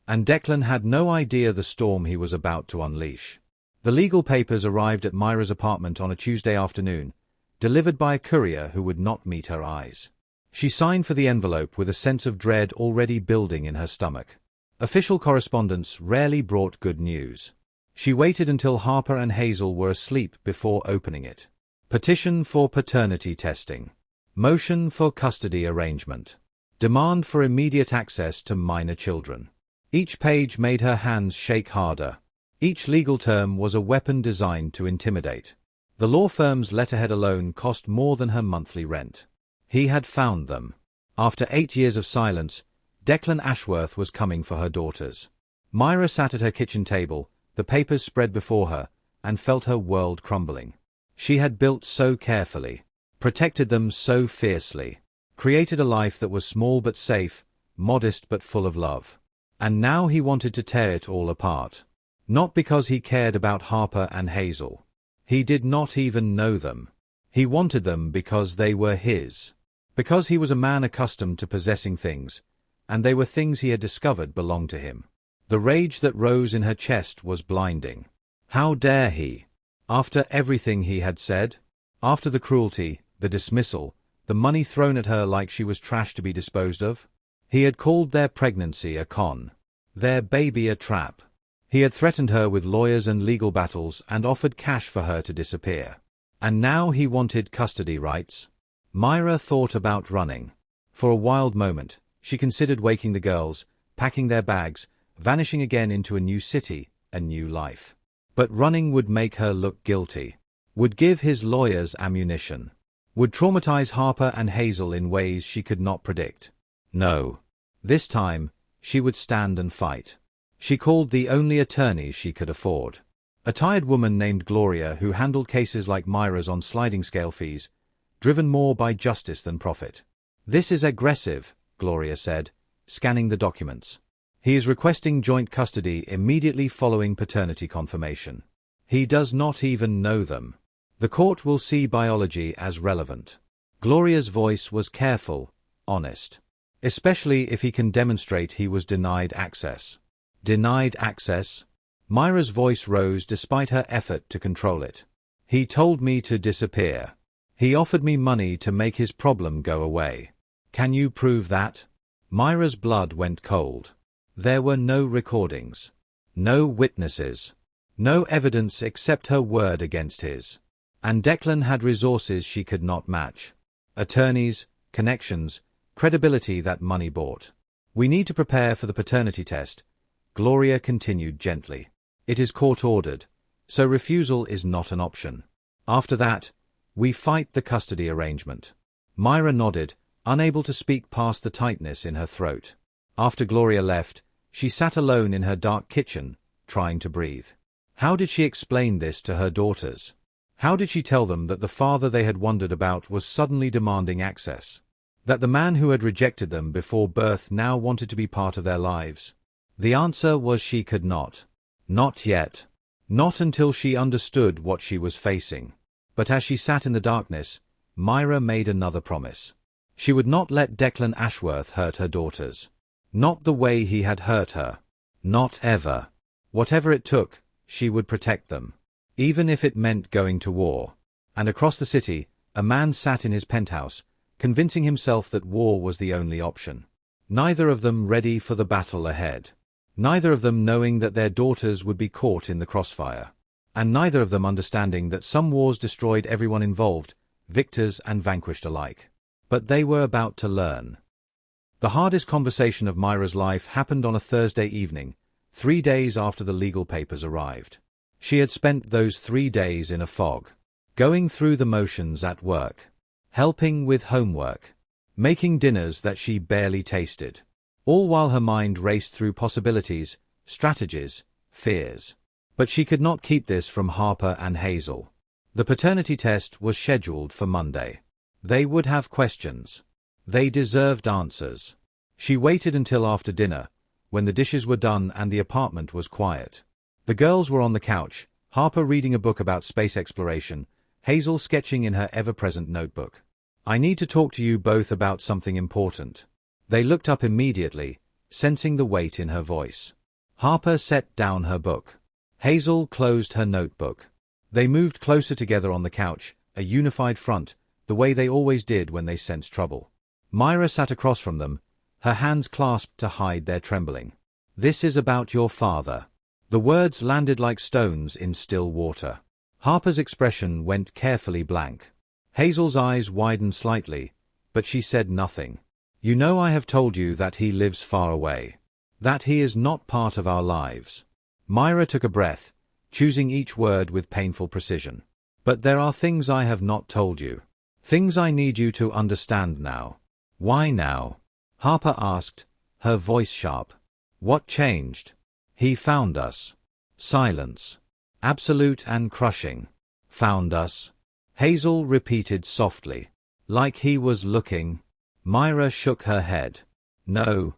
And Declan had no idea the storm he was about to unleash. The legal papers arrived at Myra's apartment on a Tuesday afternoon, delivered by a courier who would not meet her eyes. She signed for the envelope with a sense of dread already building in her stomach. Official correspondence rarely brought good news. She waited until Harper and Hazel were asleep before opening it. Petition for paternity testing. Motion for custody arrangement. Demand for immediate access to minor children. Each page made her hands shake harder. Each legal term was a weapon designed to intimidate. The law firm's letterhead alone cost more than her monthly rent. He had found them. After 8 years of silence, Declan Ashworth was coming for her daughters. Myra sat at her kitchen table, the papers spread before her, and felt her world crumbling. She had built so carefully, protected them so fiercely, created a life that was small but safe, modest but full of love. And now he wanted to tear it all apart. Not because he cared about Harper and Hazel. He did not even know them. He wanted them because they were his. Because he was a man accustomed to possessing things, and they were things he had discovered belonged to him. The rage that rose in her chest was blinding. How dare he? After everything he had said? After the cruelty, the dismissal, the money thrown at her like she was trash to be disposed of? He had called their pregnancy a con. Their baby a trap. He had threatened her with lawyers and legal battles and offered cash for her to disappear. And now he wanted custody rights? Myra thought about running. For a wild moment, she considered waking the girls, packing their bags, vanishing again into a new city, a new life. But running would make her look guilty. Would give his lawyers ammunition. Would traumatize Harper and Hazel in ways she could not predict. No. This time, she would stand and fight. She called the only attorney she could afford. A tired woman named Gloria who handled cases like Myra's on sliding scale fees, driven more by justice than profit. "This is aggressive," Gloria said, scanning the documents. "He is requesting joint custody immediately following paternity confirmation. He does not even know them. The court will see biology as relevant." Gloria's voice was careful, honest. "Especially if he can demonstrate he was denied access." Denied access? Myra's voice rose despite her effort to control it. "He told me to disappear. He offered me money to make his problem go away. Can you prove that?" Myra's blood went cold. There were no recordings. No witnesses. No evidence except her word against his. And Declan had resources she could not match. Attorneys, connections, credibility that money bought. "We need to prepare for the paternity test," Gloria continued gently. "It is court-ordered, so refusal is not an option. After that, we fight the custody arrangement." Myra nodded, unable to speak past the tightness in her throat. After Gloria left, she sat alone in her dark kitchen, trying to breathe. How did she explain this to her daughters? How did she tell them that the father they had wondered about was suddenly demanding access? That the man who had rejected them before birth now wanted to be part of their lives? The answer was she could not. Not yet. Not until she understood what she was facing. But as she sat in the darkness, Myra made another promise. She would not let Declan Ashworth hurt her daughters. Not the way he had hurt her. Not ever. Whatever it took, she would protect them. Even if it meant going to war. And across the city, a man sat in his penthouse, convincing himself that war was the only option. Neither of them ready for the battle ahead. Neither of them knowing that their daughters would be caught in the crossfire. And neither of them understanding that some wars destroyed everyone involved, victors and vanquished alike. But they were about to learn. The hardest conversation of Myra's life happened on a Thursday evening, 3 days after the legal papers arrived. She had spent those 3 days in a fog, going through the motions at work, helping with homework, making dinners that she barely tasted, all while her mind raced through possibilities, strategies, fears. But she could not keep this from Harper and Hazel. The paternity test was scheduled for Monday. They would have questions. They deserved answers. She waited until after dinner, when the dishes were done and the apartment was quiet. The girls were on the couch, Harper reading a book about space exploration, Hazel sketching in her ever-present notebook. "I need to talk to you both about something important." They looked up immediately, sensing the weight in her voice. Harper set down her book. Hazel closed her notebook. They moved closer together on the couch, a unified front, the way they always did when they sensed trouble. Myra sat across from them, her hands clasped to hide their trembling. "This is about your father." The words landed like stones in still water. Harper's expression went carefully blank. Hazel's eyes widened slightly, but she said nothing. "You know I have told you that he lives far away. That he is not part of our lives." Myra took a breath, choosing each word with painful precision. "But there are things I have not told you. Things I need you to understand now." "Why now?" Harper asked, her voice sharp. "What changed?" "He found us." Silence. Absolute and crushing. "Found us?" Hazel repeated softly. "Like he was looking?" Myra shook her head. "No,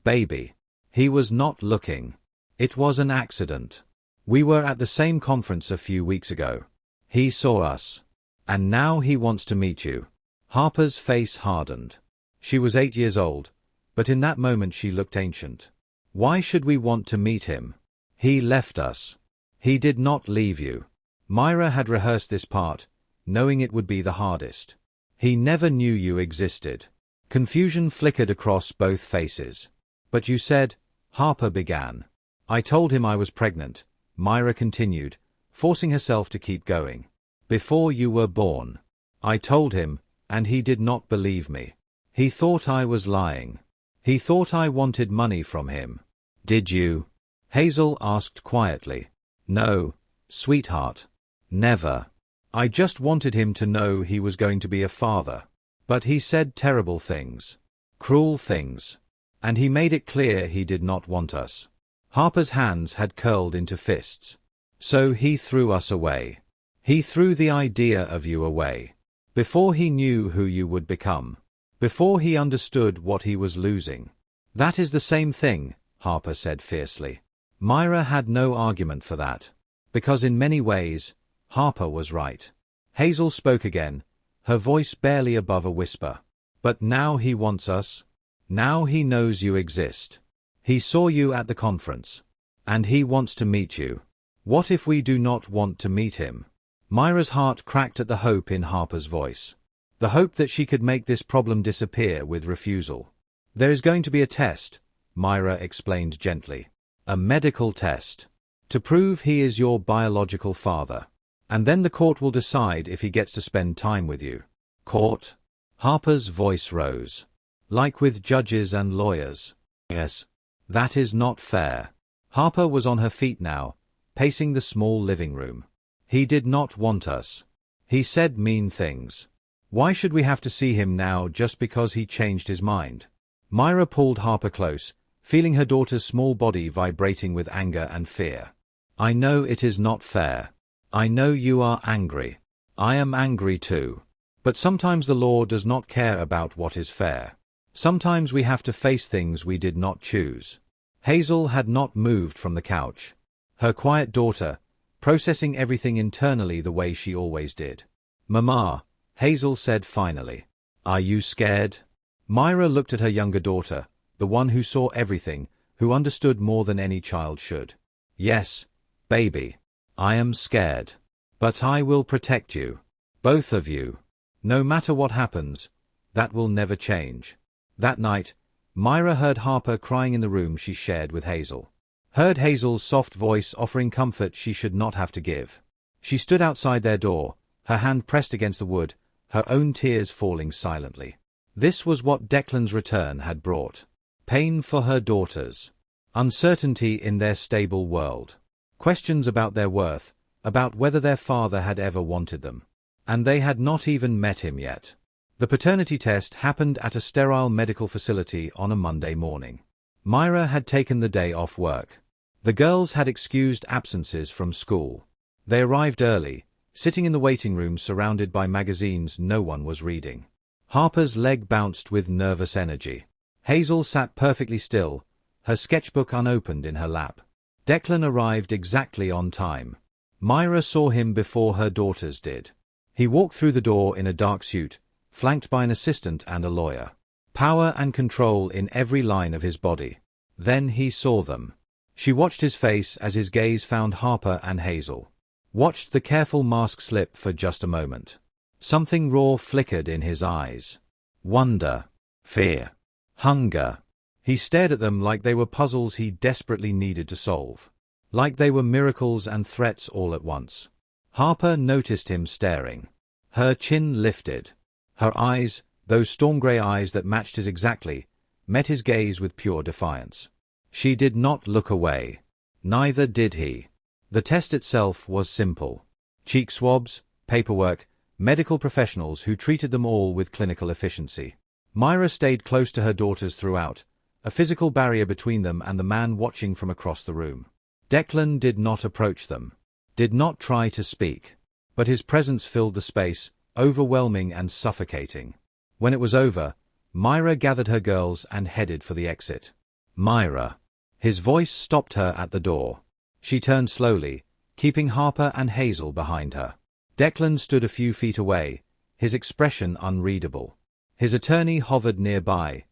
baby. He was not looking. It was an accident. We were at the same conference a few weeks ago. He saw us. And now he wants to meet you." Harper's face hardened. She was 8 years old, but in that moment she looked ancient. "Why should we want to meet him? He left us." "He did not leave you." Myra had rehearsed this part, knowing it would be the hardest. "He never knew you existed." Confusion flickered across both faces. "But you said," Harper began. "I told him I was pregnant," Myra continued, forcing herself to keep going. "Before you were born. I told him, and he did not believe me. He thought I was lying. He thought I wanted money from him." "Did you?" Hazel asked quietly. "No, sweetheart. Never. I just wanted him to know he was going to be a father. But he said terrible things. Cruel things. And he made it clear he did not want us." Harper's hands had curled into fists. "So he threw us away. He threw the idea of you away. Before he knew who you would become. Before he understood what he was losing." "That is the same thing," Harper said fiercely. Myra had no argument for that. Because in many ways, Harper was right. Hazel spoke again, her voice barely above a whisper. "But now he wants us. Now he knows you exist. He saw you at the conference. And he wants to meet you. What if we do not want to meet him?" Myra's heart cracked at the hope in Harper's voice. The hope that she could make this problem disappear with refusal. "There is going to be a test," Myra explained gently. "A medical test. To prove he is your biological father. And then the court will decide if he gets to spend time with you." "Court?" Harper's voice rose. "Like with judges and lawyers." "Yes. That is not fair." Harper was on her feet now, pacing the small living room. "He did not want us. He said mean things. Why should we have to see him now just because he changed his mind?" Myra pulled Harper close, feeling her daughter's small body vibrating with anger and fear. "I know it is not fair. I know you are angry. I am angry too. But sometimes the law does not care about what is fair. Sometimes we have to face things we did not choose." Hazel had not moved from the couch. Her quiet daughter, processing everything internally the way she always did. "Mama," Hazel said finally. "Are you scared?" Myra looked at her younger daughter, the one who saw everything, who understood more than any child should. Yes, baby. I am scared. But I will protect you. Both of you. No matter what happens, that will never change. That night, Myra heard Harper crying in the room she shared with Hazel. Heard Hazel's soft voice offering comfort she should not have to give. She stood outside their door, her hand pressed against the wood, her own tears falling silently. This was what Declan's return had brought. Pain for her daughters. Uncertainty in their stable world. Questions about their worth, about whether their father had ever wanted them. And they had not even met him yet. The paternity test happened at a sterile medical facility on a Monday morning. Myra had taken the day off work. The girls had excused absences from school. They arrived early, sitting in the waiting room surrounded by magazines no one was reading. Harper's leg bounced with nervous energy. Hazel sat perfectly still, her sketchbook unopened in her lap. Declan arrived exactly on time. Myra saw him before her daughters did. He walked through the door in a dark suit, flanked by an assistant and a lawyer. Power and control in every line of his body. Then he saw them. She watched his face as his gaze found Harper and Hazel. Watched the careful mask slip for just a moment. Something raw flickered in his eyes. Wonder. Fear. Hunger. He stared at them like they were puzzles he desperately needed to solve. Like they were miracles and threats all at once. Harper noticed him staring. Her chin lifted. Her eyes, those storm-grey eyes that matched his exactly, met his gaze with pure defiance. She did not look away. Neither did he. The test itself was simple. Cheek swabs, paperwork, medical professionals who treated them all with clinical efficiency. Myra stayed close to her daughters throughout, a physical barrier between them and the man watching from across the room. Declan did not approach them. Did not try to speak. But his presence filled the space, overwhelming and suffocating. When it was over, Myra gathered her girls and headed for the exit. Myra. His voice stopped her at the door. She turned slowly, keeping Harper and Hazel behind her. Declan stood a few feet away, his expression unreadable. His attorney hovered nearby,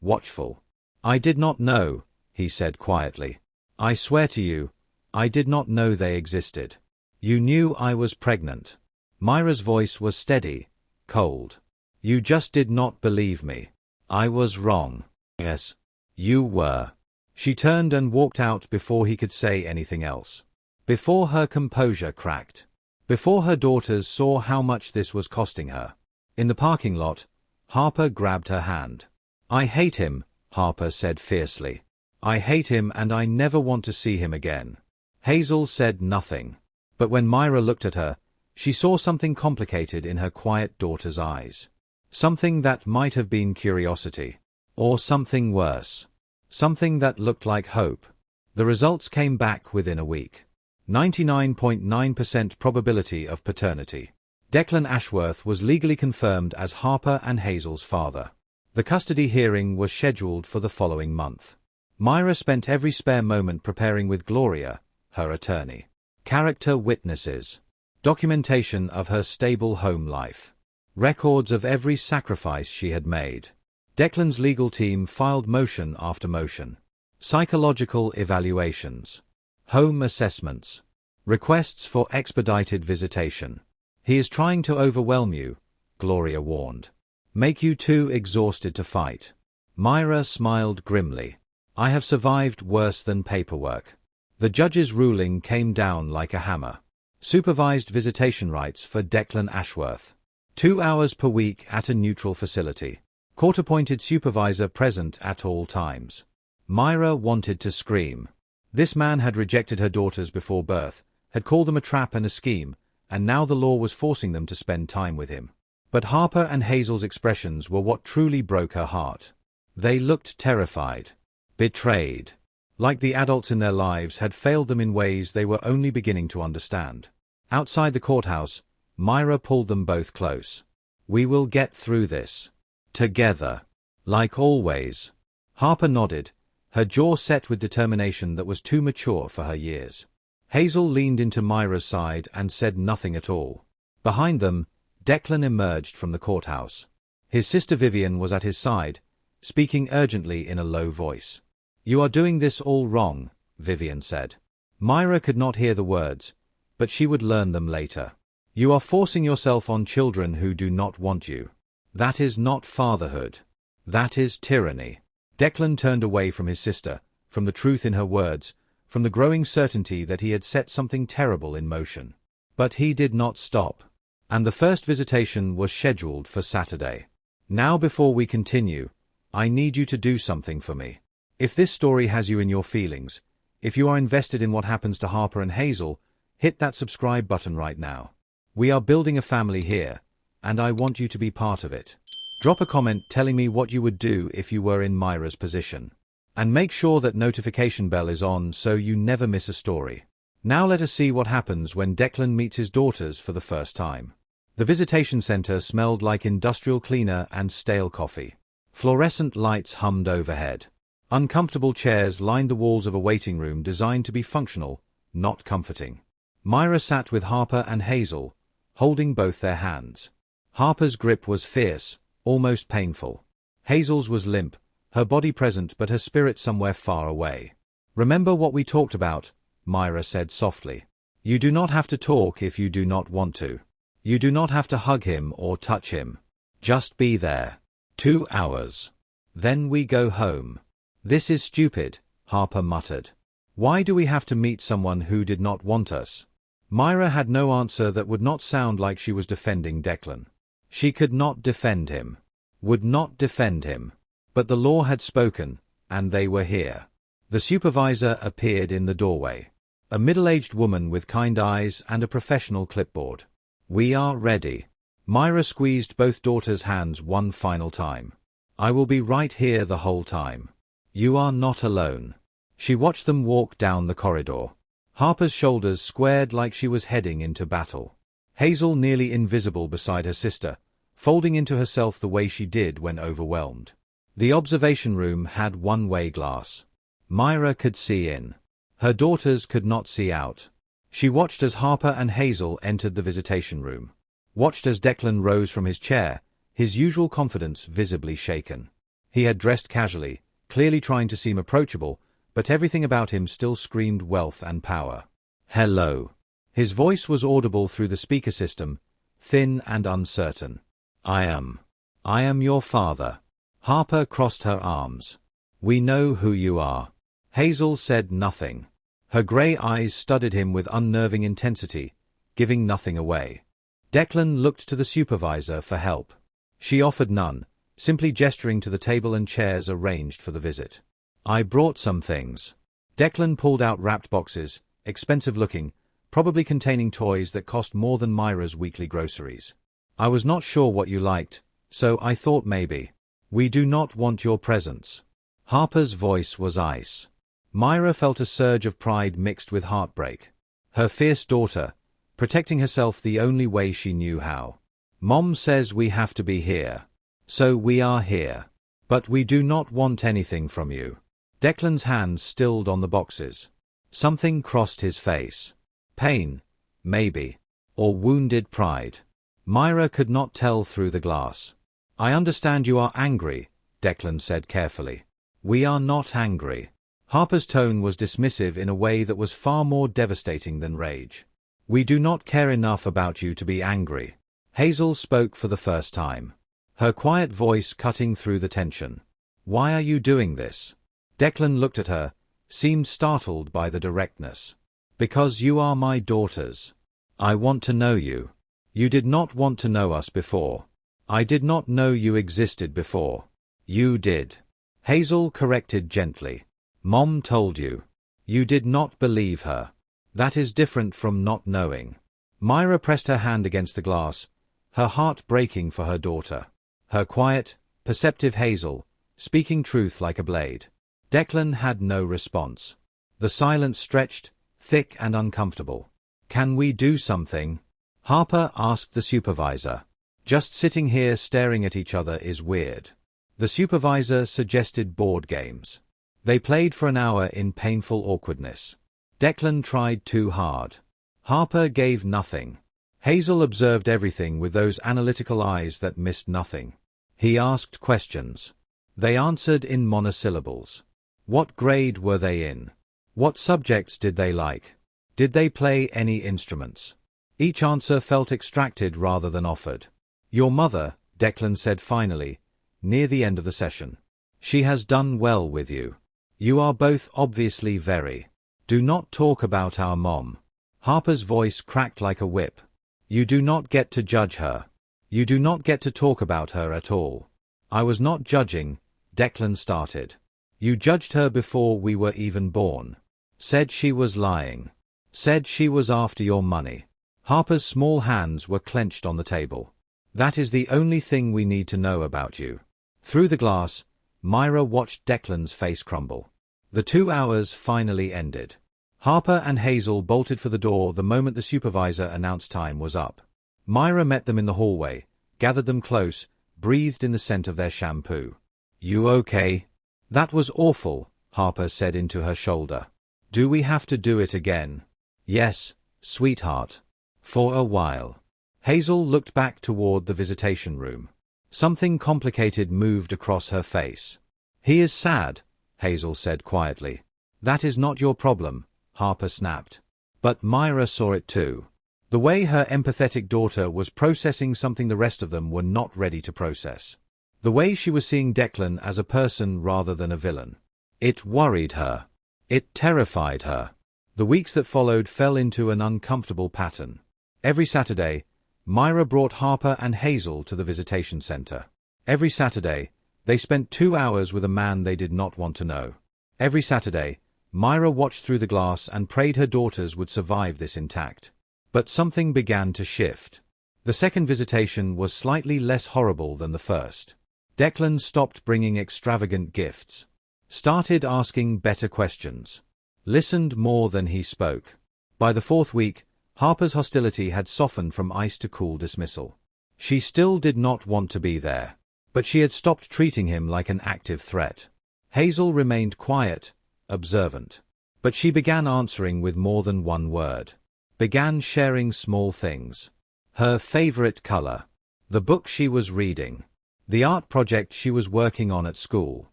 watchful. I did not know, he said quietly. I swear to you, I did not know they existed. You knew I was pregnant. Myra's voice was steady, cold. You just did not believe me. I was wrong. Yes, you were. She turned and walked out before he could say anything else. Before her composure cracked. Before her daughters saw how much this was costing her. In the parking lot, Harper grabbed her hand. I hate him, Harper said fiercely. I hate him and I never want to see him again. Hazel said nothing. But when Myra looked at her, she saw something complicated in her quiet daughter's eyes. Something that might have been curiosity. Or something worse. Something that looked like hope. The results came back within a week. 99.9% probability of paternity. Declan Ashworth was legally confirmed as Harper and Hazel's father. The custody hearing was scheduled for the following month. Myra spent every spare moment preparing with Gloria, her attorney. Character witnesses. Documentation of her stable home life. Records of every sacrifice she had made. Declan's legal team filed motion after motion. Psychological evaluations. Home assessments. Requests for expedited visitation. He is trying to overwhelm you, Gloria warned. Make you too exhausted to fight. Myra smiled grimly. I have survived worse than paperwork. The judge's ruling came down like a hammer. Supervised visitation rights for Declan Ashworth. 2 hours per week at a neutral facility. Court-appointed supervisor present at all times. Myra wanted to scream. This man had rejected her daughters before birth, had called them a trap and a scheme, and now the law was forcing them to spend time with him. But Harper and Hazel's expressions were what truly broke her heart. They looked terrified. Betrayed. Like the adults in their lives had failed them in ways they were only beginning to understand. Outside the courthouse, Myra pulled them both close. We will get through this. Together. Like always. Harper nodded, her jaw set with determination that was too mature for her years. Hazel leaned into Myra's side and said nothing at all. Behind them, Declan emerged from the courthouse. His sister Vivian was at his side, speaking urgently in a low voice. You are doing this all wrong, Vivian said. Myra could not hear the words, but she would learn them later. You are forcing yourself on children who do not want you. That is not fatherhood. That is tyranny. Declan turned away from his sister, from the truth in her words, from the growing certainty that he had set something terrible in motion. But he did not stop. And the first visitation was scheduled for Saturday. Now, before we continue, I need you to do something for me. If this story has you in your feelings, if you are invested in what happens to Harper and Hazel, hit that subscribe button right now. We are building a family here, and I want you to be part of it. Drop a comment telling me what you would do if you were in Myra's position. And make sure that notification bell is on so you never miss a story. Now let us see what happens when Declan meets his daughters for the first time. The visitation center smelled like industrial cleaner and stale coffee. Fluorescent lights hummed overhead. Uncomfortable chairs lined the walls of a waiting room designed to be functional, not comforting. Myra sat with Harper and Hazel, holding both their hands. Harper's grip was fierce, almost painful. Hazel's was limp, her body present but her spirit somewhere far away. Remember what we talked about, Myra said softly. You do not have to talk if you do not want to. You do not have to hug him or touch him. Just be there. 2 hours. Then we go home. This is stupid, Harper muttered. Why do we have to meet someone who did not want us? Myra had no answer that would not sound like she was defending Declan. She could not defend him. Would not defend him. But the law had spoken, and they were here. The supervisor appeared in the doorway. A middle-aged woman with kind eyes and a professional clipboard. We are ready. Myra squeezed both daughters' hands one final time. I will be right here the whole time. You are not alone. She watched them walk down the corridor. Harper's shoulders squared like she was heading into battle. Hazel nearly invisible beside her sister, folding into herself the way she did when overwhelmed. The observation room had one-way glass. Myra could see in. Her daughters could not see out. She watched as Harper and Hazel entered the visitation room. Watched as Declan rose from his chair, his usual confidence visibly shaken. He had dressed casually, clearly trying to seem approachable, but everything about him still screamed wealth and power. Hello. His voice was audible through the speaker system, thin and uncertain. I am your father. Harper crossed her arms. We know who you are. Hazel said nothing. Her grey eyes studied him with unnerving intensity, giving nothing away. Declan looked to the supervisor for help. She offered none, simply gesturing to the table and chairs arranged for the visit. I brought some things. Declan pulled out wrapped boxes, expensive-looking, probably containing toys that cost more than Myra's weekly groceries. I was not sure what you liked, so I thought maybe. We do not want your presents. Harper's voice was ice. Myra felt a surge of pride mixed with heartbreak. Her fierce daughter, protecting herself the only way she knew how. Mom says we have to be here. So we are here. But we do not want anything from you. Declan's hands stilled on the boxes. Something crossed his face. Pain, maybe. Or wounded pride. Myra could not tell through the glass. I understand you are angry, Declan said carefully. We are not angry. Harper's tone was dismissive in a way that was far more devastating than rage. We do not care enough about you to be angry. Hazel spoke for the first time. Her quiet voice cutting through the tension. Why are you doing this? Declan looked at her, seemed startled by the directness. Because you are my daughters. I want to know you. You did not want to know us before. I did not know you existed before. You did. Hazel corrected gently. Mom told you. You did not believe her. That is different from not knowing. Myra pressed her hand against the glass, her heart breaking for her daughter. Her quiet, perceptive Hazel, speaking truth like a blade. Declan had no response. The silence stretched, thick and uncomfortable. Can we do something? Harper asked the supervisor. Just sitting here staring at each other is weird. The supervisor suggested board games. They played for an hour in painful awkwardness. Declan tried too hard. Harper gave nothing. Hazel observed everything with those analytical eyes that missed nothing. He asked questions. They answered in monosyllables. What grade were they in? What subjects did they like? Did they play any instruments? Each answer felt extracted rather than offered. Your mother, Declan said finally, near the end of the session. She has done well with you. You are both obviously very. Do not talk about our mom. Harper's voice cracked like a whip. You do not get to judge her. You do not get to talk about her at all. I was not judging, Declan started. You judged her before we were even born. Said she was lying. Said she was after your money. Harper's small hands were clenched on the table. That is the only thing we need to know about you. Through the glass, Myra watched Declan's face crumble. The 2 hours finally ended. Harper and Hazel bolted for the door the moment the supervisor announced time was up. Myra met them in the hallway, gathered them close, breathed in the scent of their shampoo. You okay? That was awful, Harper said into her shoulder. Do we have to do it again? Yes, sweetheart. For a while. Hazel looked back toward the visitation room. Something complicated moved across her face. He is sad, Hazel said quietly. That is not your problem, Harper snapped. But Myra saw it too. The way her empathetic daughter was processing something the rest of them were not ready to process. The way she was seeing Declan as a person rather than a villain. It worried her. It terrified her. The weeks that followed fell into an uncomfortable pattern. Every Saturday, Myra brought Harper and Hazel to the visitation center. Every Saturday, they spent 2 hours with a man they did not want to know. Every Saturday, Myra watched through the glass and prayed her daughters would survive this intact. But something began to shift. The second visitation was slightly less horrible than the first. Declan stopped bringing extravagant gifts. Started asking better questions. Listened more than he spoke. By the 4th week, Harper's hostility had softened from ice to cool dismissal. She still did not want to be there. But she had stopped treating him like an active threat. Hazel remained quiet, observant. But she began answering with more than one word. Began sharing small things. Her favorite color. The book she was reading. The art project she was working on at school.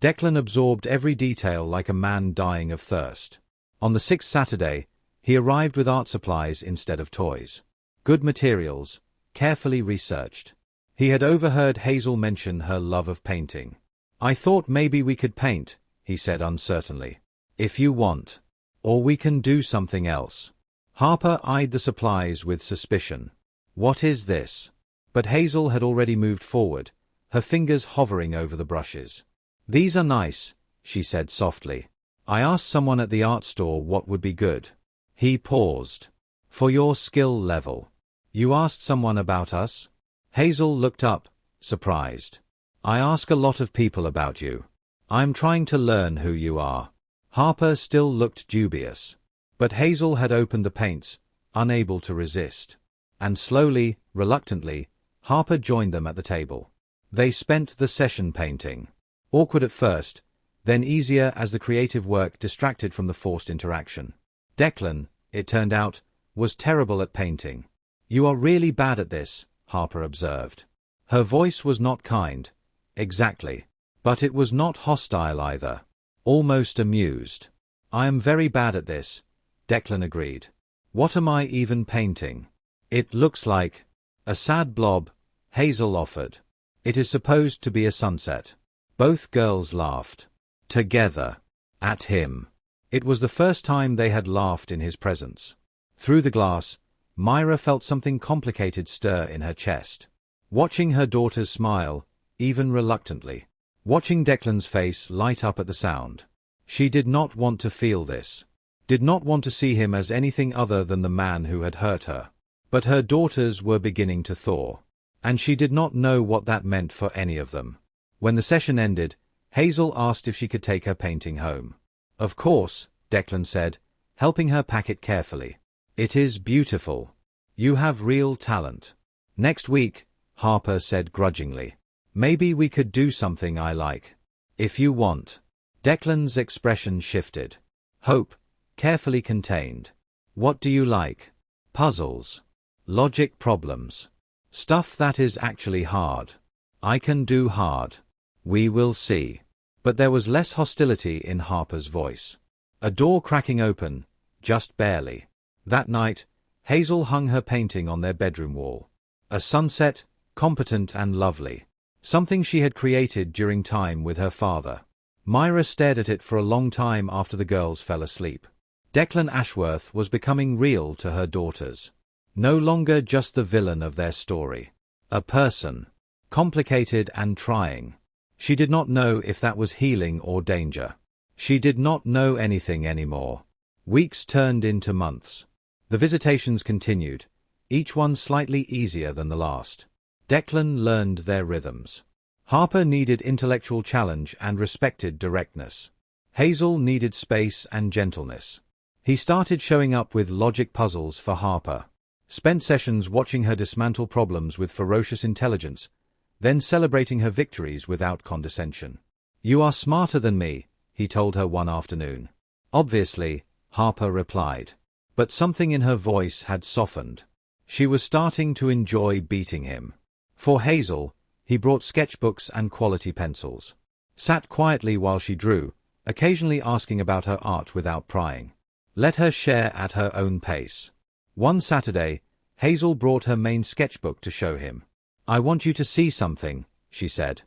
Declan absorbed every detail like a man dying of thirst. On the 6th Saturday, he arrived with art supplies instead of toys. Good materials, carefully researched. He had overheard Hazel mention her love of painting. I thought maybe we could paint, he said uncertainly. If you want. Or we can do something else. Harper eyed the supplies with suspicion. What is this? But Hazel had already moved forward, her fingers hovering over the brushes. These are nice, she said softly. I asked someone at the art store what would be good. He paused. For your skill level. You asked someone about us? Hazel looked up, surprised. I ask a lot of people about you. I'm trying to learn who you are. Harper still looked dubious. But Hazel had opened the paints, unable to resist. And slowly, reluctantly, Harper joined them at the table. They spent the session painting. Awkward at first, then easier as the creative work distracted from the forced interaction. Declan, it turned out, was terrible at painting. You are really bad at this, Harper observed. Her voice was not kind. Exactly. But it was not hostile either. Almost amused. I am very bad at this, Declan agreed. What am I even painting? It looks like a sad blob, Hazel offered. It is supposed to be a sunset. Both girls laughed. Together. At him. It was the first time they had laughed in his presence. Through the glass, Myra felt something complicated stir in her chest. Watching her daughters smile, even reluctantly. Watching Declan's face light up at the sound. She did not want to feel this. Did not want to see him as anything other than the man who had hurt her. But her daughters were beginning to thaw. And she did not know what that meant for any of them. When the session ended, Hazel asked if she could take her painting home. Of course, Declan said, helping her pack it carefully. It is beautiful. You have real talent. Next week, Harper said grudgingly. Maybe we could do something I like. If you want. Declan's expression shifted. Hope, carefully contained. What do you like? Puzzles. Logic problems. Stuff that is actually hard. I can do hard. We will see. But there was less hostility in Harper's voice. A door cracking open, just barely. That night, Hazel hung her painting on their bedroom wall. A sunset, competent and lovely. Something she had created during time with her father. Myra stared at it for a long time after the girls fell asleep. Declan Ashworth was becoming real to her daughters. No longer just the villain of their story. A person. Complicated and trying. She did not know if that was healing or danger. She did not know anything anymore. Weeks turned into months. The visitations continued, each one slightly easier than the last. Declan learned their rhythms. Harper needed intellectual challenge and respected directness. Hazel needed space and gentleness. He started showing up with logic puzzles for Harper. Spent sessions watching her dismantle problems with ferocious intelligence, then celebrating her victories without condescension. "You are smarter than me," he told her one afternoon. "Obviously," Harper replied. But something in her voice had softened. She was starting to enjoy beating him. For Hazel, he brought sketchbooks and quality pencils. Sat quietly while she drew, occasionally asking about her art without prying. Let her share at her own pace. One Saturday, Hazel brought her main sketchbook to show him. "I want you to see something," she said.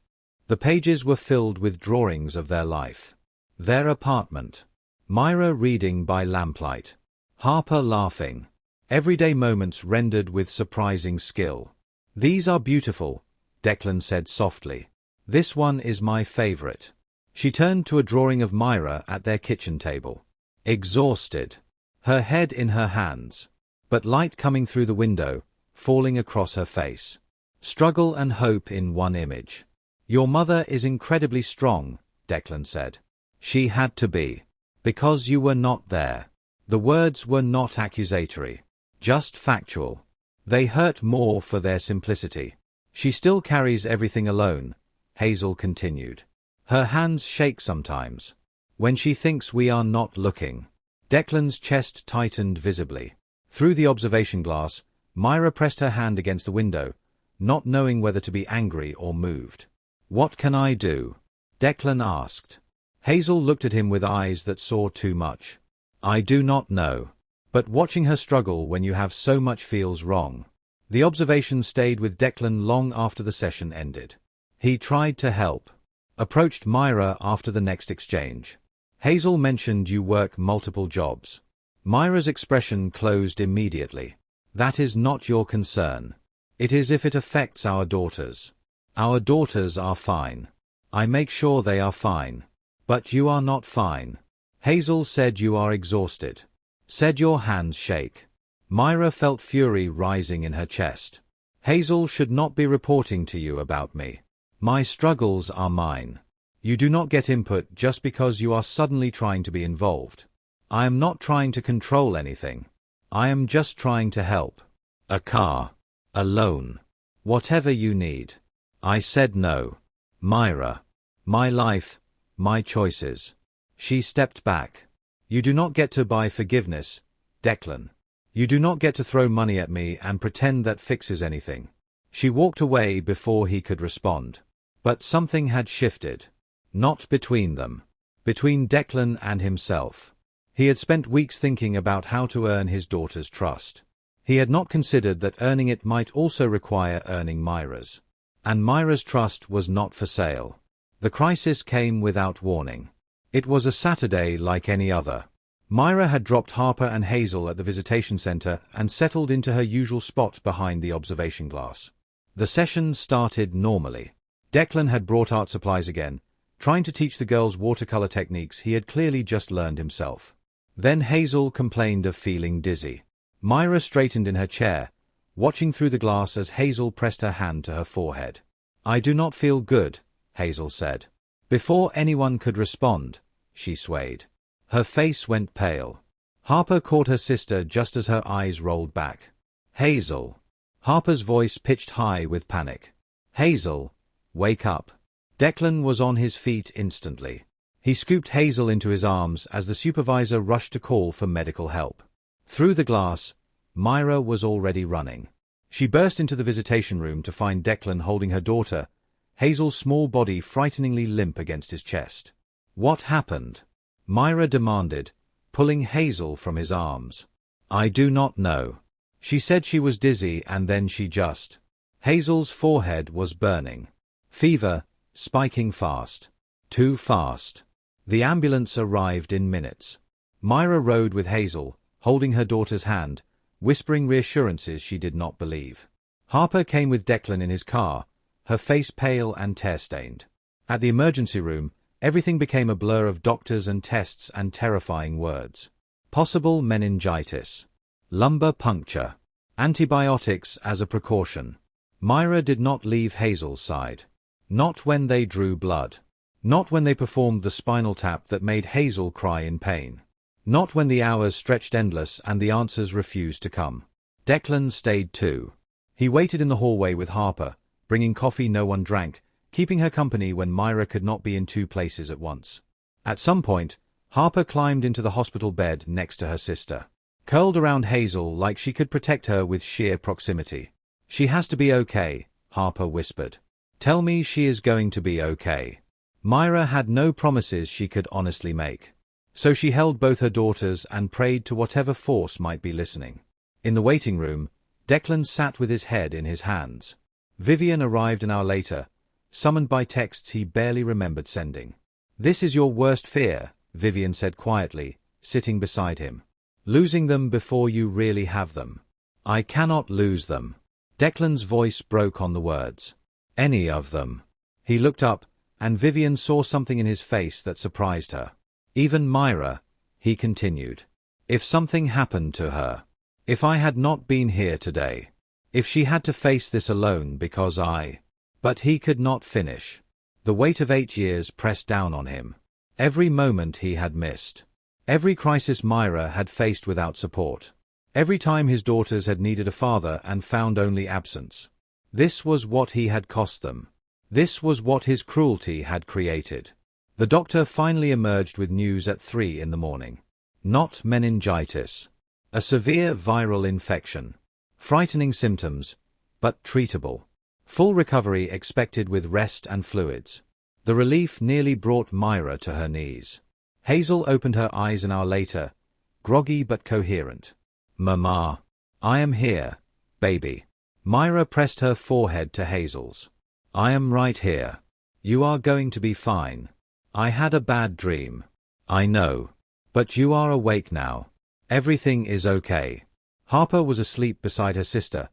The pages were filled with drawings of their life. Their apartment. Myra reading by lamplight. Harper laughing. Everyday moments rendered with surprising skill. "These are beautiful," Declan said softly. "This one is my favorite." She turned to a drawing of Myra at their kitchen table. Exhausted. Her head in her hands. But light coming through the window, falling across her face. Struggle and hope in one image. "Your mother is incredibly strong," Declan said. "She had to be. Because you were not there." The words were not accusatory. Just factual. They hurt more for their simplicity. "She still carries everything alone," Hazel continued. "Her hands shake sometimes. When she thinks we are not looking." Declan's chest tightened visibly. Through the observation glass, Myra pressed her hand against the window, not knowing whether to be angry or moved. "What can I do?" Declan asked. Hazel looked at him with eyes that saw too much. "I do not know. But watching her struggle when you have so much feels wrong." The observation stayed with Declan long after the session ended. He tried to help. Approached Myra after the next exchange. "Hazel mentioned you work multiple jobs." Myra's expression closed immediately. "That is not your concern. It is if it affects our daughters. Our daughters are fine. I make sure they are fine. But you are not fine." Hazel said you are exhausted. Said your hands shake. Myra felt fury rising in her chest. "Hazel should not be reporting to you about me. My struggles are mine. You do not get input just because you are suddenly trying to be involved. I am not trying to control anything. I am just trying to help. A car. A loan. Whatever you need." I said no. "Myra. My life. My choices." She stepped back. "You do not get to buy forgiveness, Declan. You do not get to throw money at me and pretend that fixes anything." She walked away before he could respond. But something had shifted. Not between them. Between Declan and himself. He had spent weeks thinking about how to earn his daughter's trust. He had not considered that earning it might also require earning Myra's. And Myra's trust was not for sale. The crisis came without warning. It was a Saturday like any other. Myra had dropped Harper and Hazel at the visitation center and settled into her usual spot behind the observation glass. The session started normally. Declan had brought art supplies again, trying to teach the girls watercolor techniques he had clearly just learned himself. Then Hazel complained of feeling dizzy. Myra straightened in her chair, watching through the glass as Hazel pressed her hand to her forehead. "I do not feel good," Hazel said. Before anyone could respond, she swayed. Her face went pale. Harper caught her sister just as her eyes rolled back. "Hazel." Harper's voice pitched high with panic. "Hazel, wake up." Declan was on his feet instantly. He scooped Hazel into his arms as the supervisor rushed to call for medical help. Through the glass, Myra was already running. She burst into the visitation room to find Declan holding her daughter, Hazel's small body frighteningly limp against his chest. "What happened?" Myra demanded, pulling Hazel from his arms. I do not know. She said she was dizzy and then she just. Hazel's forehead was burning. Fever, spiking fast. Too fast. The ambulance arrived in minutes. Myra rode with Hazel, holding her daughter's hand, whispering reassurances she did not believe. Harper came with Declan in his car, her face pale and tear-stained. At the emergency room, everything became a blur of doctors and tests and terrifying words. Possible meningitis. Lumbar puncture. Antibiotics as a precaution. Myra did not leave Hazel's side. Not when they drew blood. Not when they performed the spinal tap that made Hazel cry in pain. Not when the hours stretched endless and the answers refused to come. Declan stayed too. He waited in the hallway with Harper, bringing coffee no one drank, keeping her company when Myra could not be in two places at once. At some point, Harper climbed into the hospital bed next to her sister. Curled around Hazel like she could protect her with sheer proximity. She has to be okay, Harper whispered. Tell me she is going to be okay. Myra had no promises she could honestly make. So she held both her daughters and prayed to whatever force might be listening. In the waiting room, Declan sat with his head in his hands. Vivian arrived an hour later, summoned by texts he barely remembered sending. This is your worst fear, Vivian said quietly, sitting beside him. Losing them before you really have them. I cannot lose them. Declan's voice broke on the words. Any of them. He looked up, and Vivian saw something in his face that surprised her. Even Myra, he continued. If something happened to her. If I had not been here today. If she had to face this alone because I... But he could not finish. The weight of 8 years pressed down on him. Every moment he had missed. Every crisis Myra had faced without support. Every time his daughters had needed a father and found only absence. This was what he had cost them. This was what his cruelty had created. The doctor finally emerged with news at 3 in the morning. Not meningitis. A severe viral infection. Frightening symptoms, but treatable. Full recovery expected with rest and fluids. The relief nearly brought Myra to her knees. Hazel opened her eyes an hour later, groggy but coherent. Mama. I am here, baby. Myra pressed her forehead to Hazel's. I am right here. You are going to be fine. I had a bad dream. I know. But you are awake now. Everything is okay. Harper was asleep beside her sister,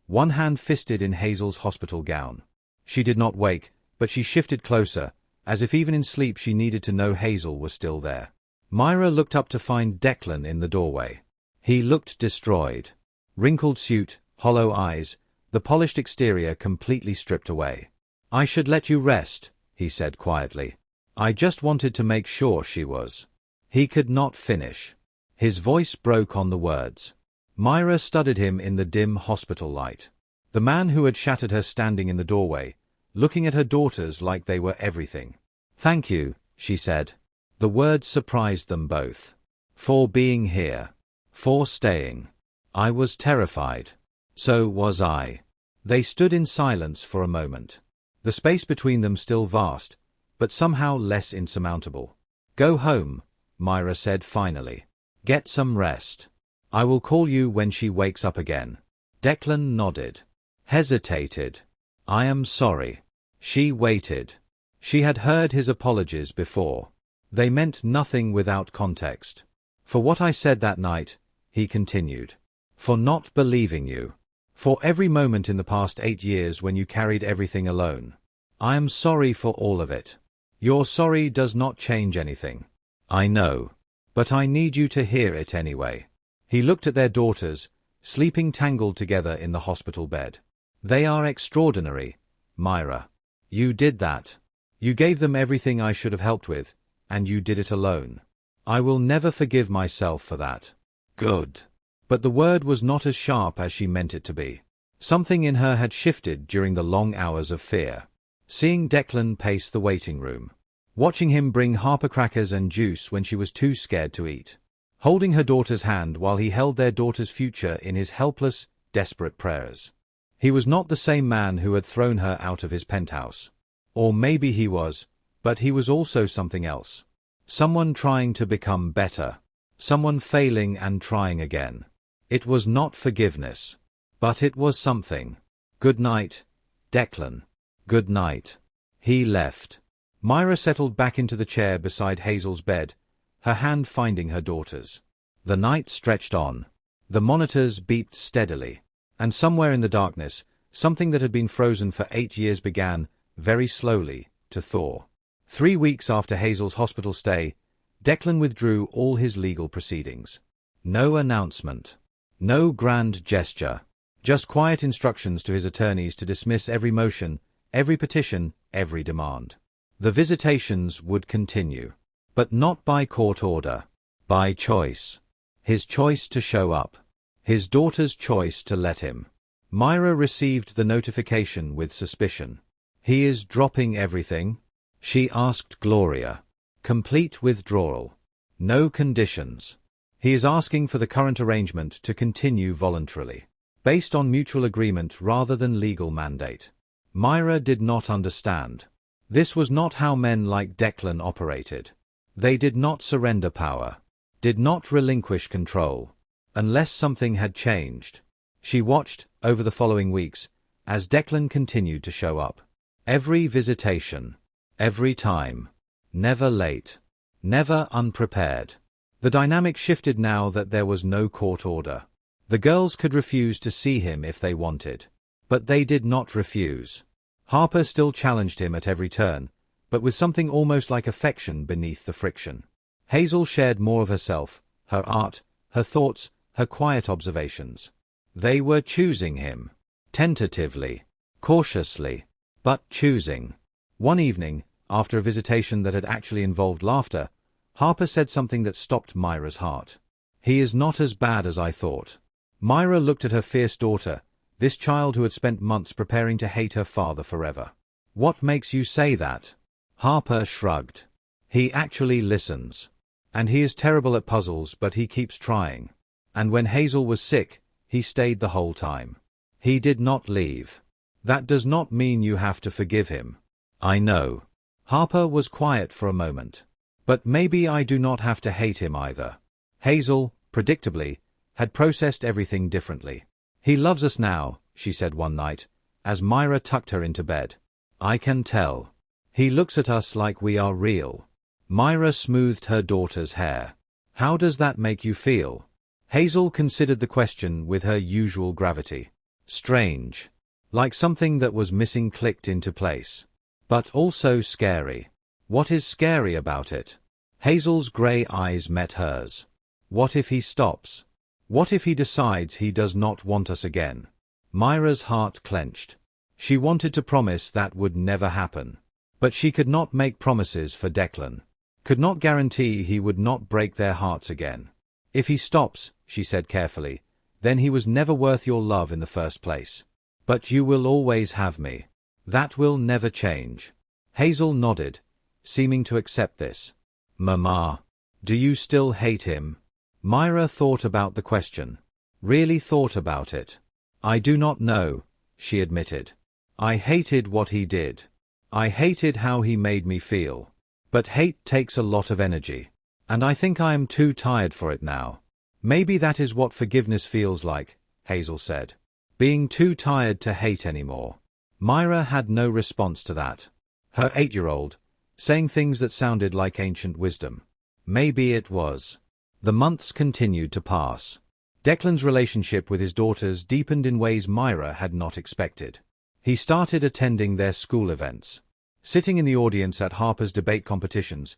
one hand fisted in Hazel's hospital gown. She did not wake, but she shifted closer, as if even in sleep she needed to know Hazel was still there. Myra looked up to find Declan in the doorway. He looked destroyed. Wrinkled suit, hollow eyes, the polished exterior completely stripped away. I should let you rest, he said quietly. I just wanted to make sure she was. He could not finish. His voice broke on the words. Myra studied him in the dim hospital light. The man who had shattered her standing in the doorway, looking at her daughters like they were everything. Thank you, she said. The words surprised them both. For being here. For staying. I was terrified. So was I. They stood in silence for a moment. The space between them still vast, but somehow less insurmountable. Go home, Myra said finally. Get some rest. I will call you when she wakes up again. Declan nodded. Hesitated. I am sorry. She waited. She had heard his apologies before. They meant nothing without context. For what I said that night, he continued. For not believing you. For every moment in the past 8 years when you carried everything alone. I am sorry for all of it. Your sorry does not change anything. I know. But I need you to hear it anyway. He looked at their daughters, sleeping tangled together in the hospital bed. They are extraordinary, Myra. You did that. You gave them everything I should have helped with, and you did it alone. I will never forgive myself for that. Good. But the word was not as sharp as she meant it to be. Something in her had shifted during the long hours of fear. Seeing Declan pace the waiting room. Watching him bring Harper crackers and juice when she was too scared to eat. Holding her daughter's hand while he held their daughter's future in his helpless, desperate prayers. He was not the same man who had thrown her out of his penthouse. Or maybe he was, but he was also something else. Someone trying to become better. Someone failing and trying again. It was not forgiveness. But it was something. Good night, Declan. Good night. He left. Myra settled back into the chair beside Hazel's bed, her hand finding her daughter's. The night stretched on. The monitors beeped steadily. And somewhere in the darkness, something that had been frozen for 8 years began, very slowly, to thaw. 3 weeks after Hazel's hospital stay, Declan withdrew all his legal proceedings. No announcement. No grand gesture. Just quiet instructions to his attorneys to dismiss every motion, every petition, every demand. The visitations would continue. But not by court order. By choice. His choice to show up. His daughter's choice to let him. Myra received the notification with suspicion. He is dropping everything? She asked Gloria. Complete withdrawal. No conditions. He is asking for the current arrangement to continue voluntarily, based on mutual agreement rather than legal mandate. Myra did not understand. This was not how men like Declan operated. They did not surrender power, did not relinquish control, unless something had changed. She watched, over the following weeks, as Declan continued to show up. Every visitation. Every time. Never late. Never unprepared. The dynamic shifted now that there was no court order. The girls could refuse to see him if they wanted. But they did not refuse. Harper still challenged him at every turn, but with something almost like affection beneath the friction. Hazel shared more of herself, her art, her thoughts, her quiet observations. They were choosing him. Tentatively. Cautiously. But choosing. One evening, after a visitation that had actually involved laughter, Harper said something that stopped Myra's heart. He is not as bad as I thought. Myra looked at her fierce daughter, this child who had spent months preparing to hate her father forever. What makes you say that? Harper shrugged. He actually listens. And he is terrible at puzzles, but he keeps trying. And when Hazel was sick, he stayed the whole time. He did not leave. That does not mean you have to forgive him. I know. Harper was quiet for a moment. But maybe I do not have to hate him either. Hazel, predictably, had processed everything differently. He loves us now, she said one night, as Myra tucked her into bed. I can tell. He looks at us like we are real. Myra smoothed her daughter's hair. How does that make you feel? Hazel considered the question with her usual gravity. Strange. Like something that was missing clicked into place. But also scary. What is scary about it? Hazel's grey eyes met hers. What if he stops? What if he decides he does not want us again? Myra's heart clenched. She wanted to promise that would never happen. But she could not make promises for Declan. Could not guarantee he would not break their hearts again. If he stops, she said carefully, then he was never worth your love in the first place. But you will always have me. That will never change. Hazel nodded, seeming to accept this. Mama, do you still hate him? Myra thought about the question. Really thought about it. I do not know, she admitted. I hated what he did. I hated how he made me feel. But hate takes a lot of energy. And I think I am too tired for it now. Maybe that is what forgiveness feels like, Hazel said. Being too tired to hate anymore. Myra had no response to that. Her 8-year-old, saying things that sounded like ancient wisdom. Maybe it was. The months continued to pass. Declan's relationship with his daughters deepened in ways Myra had not expected. He started attending their school events. Sitting in the audience at Harper's debate competitions,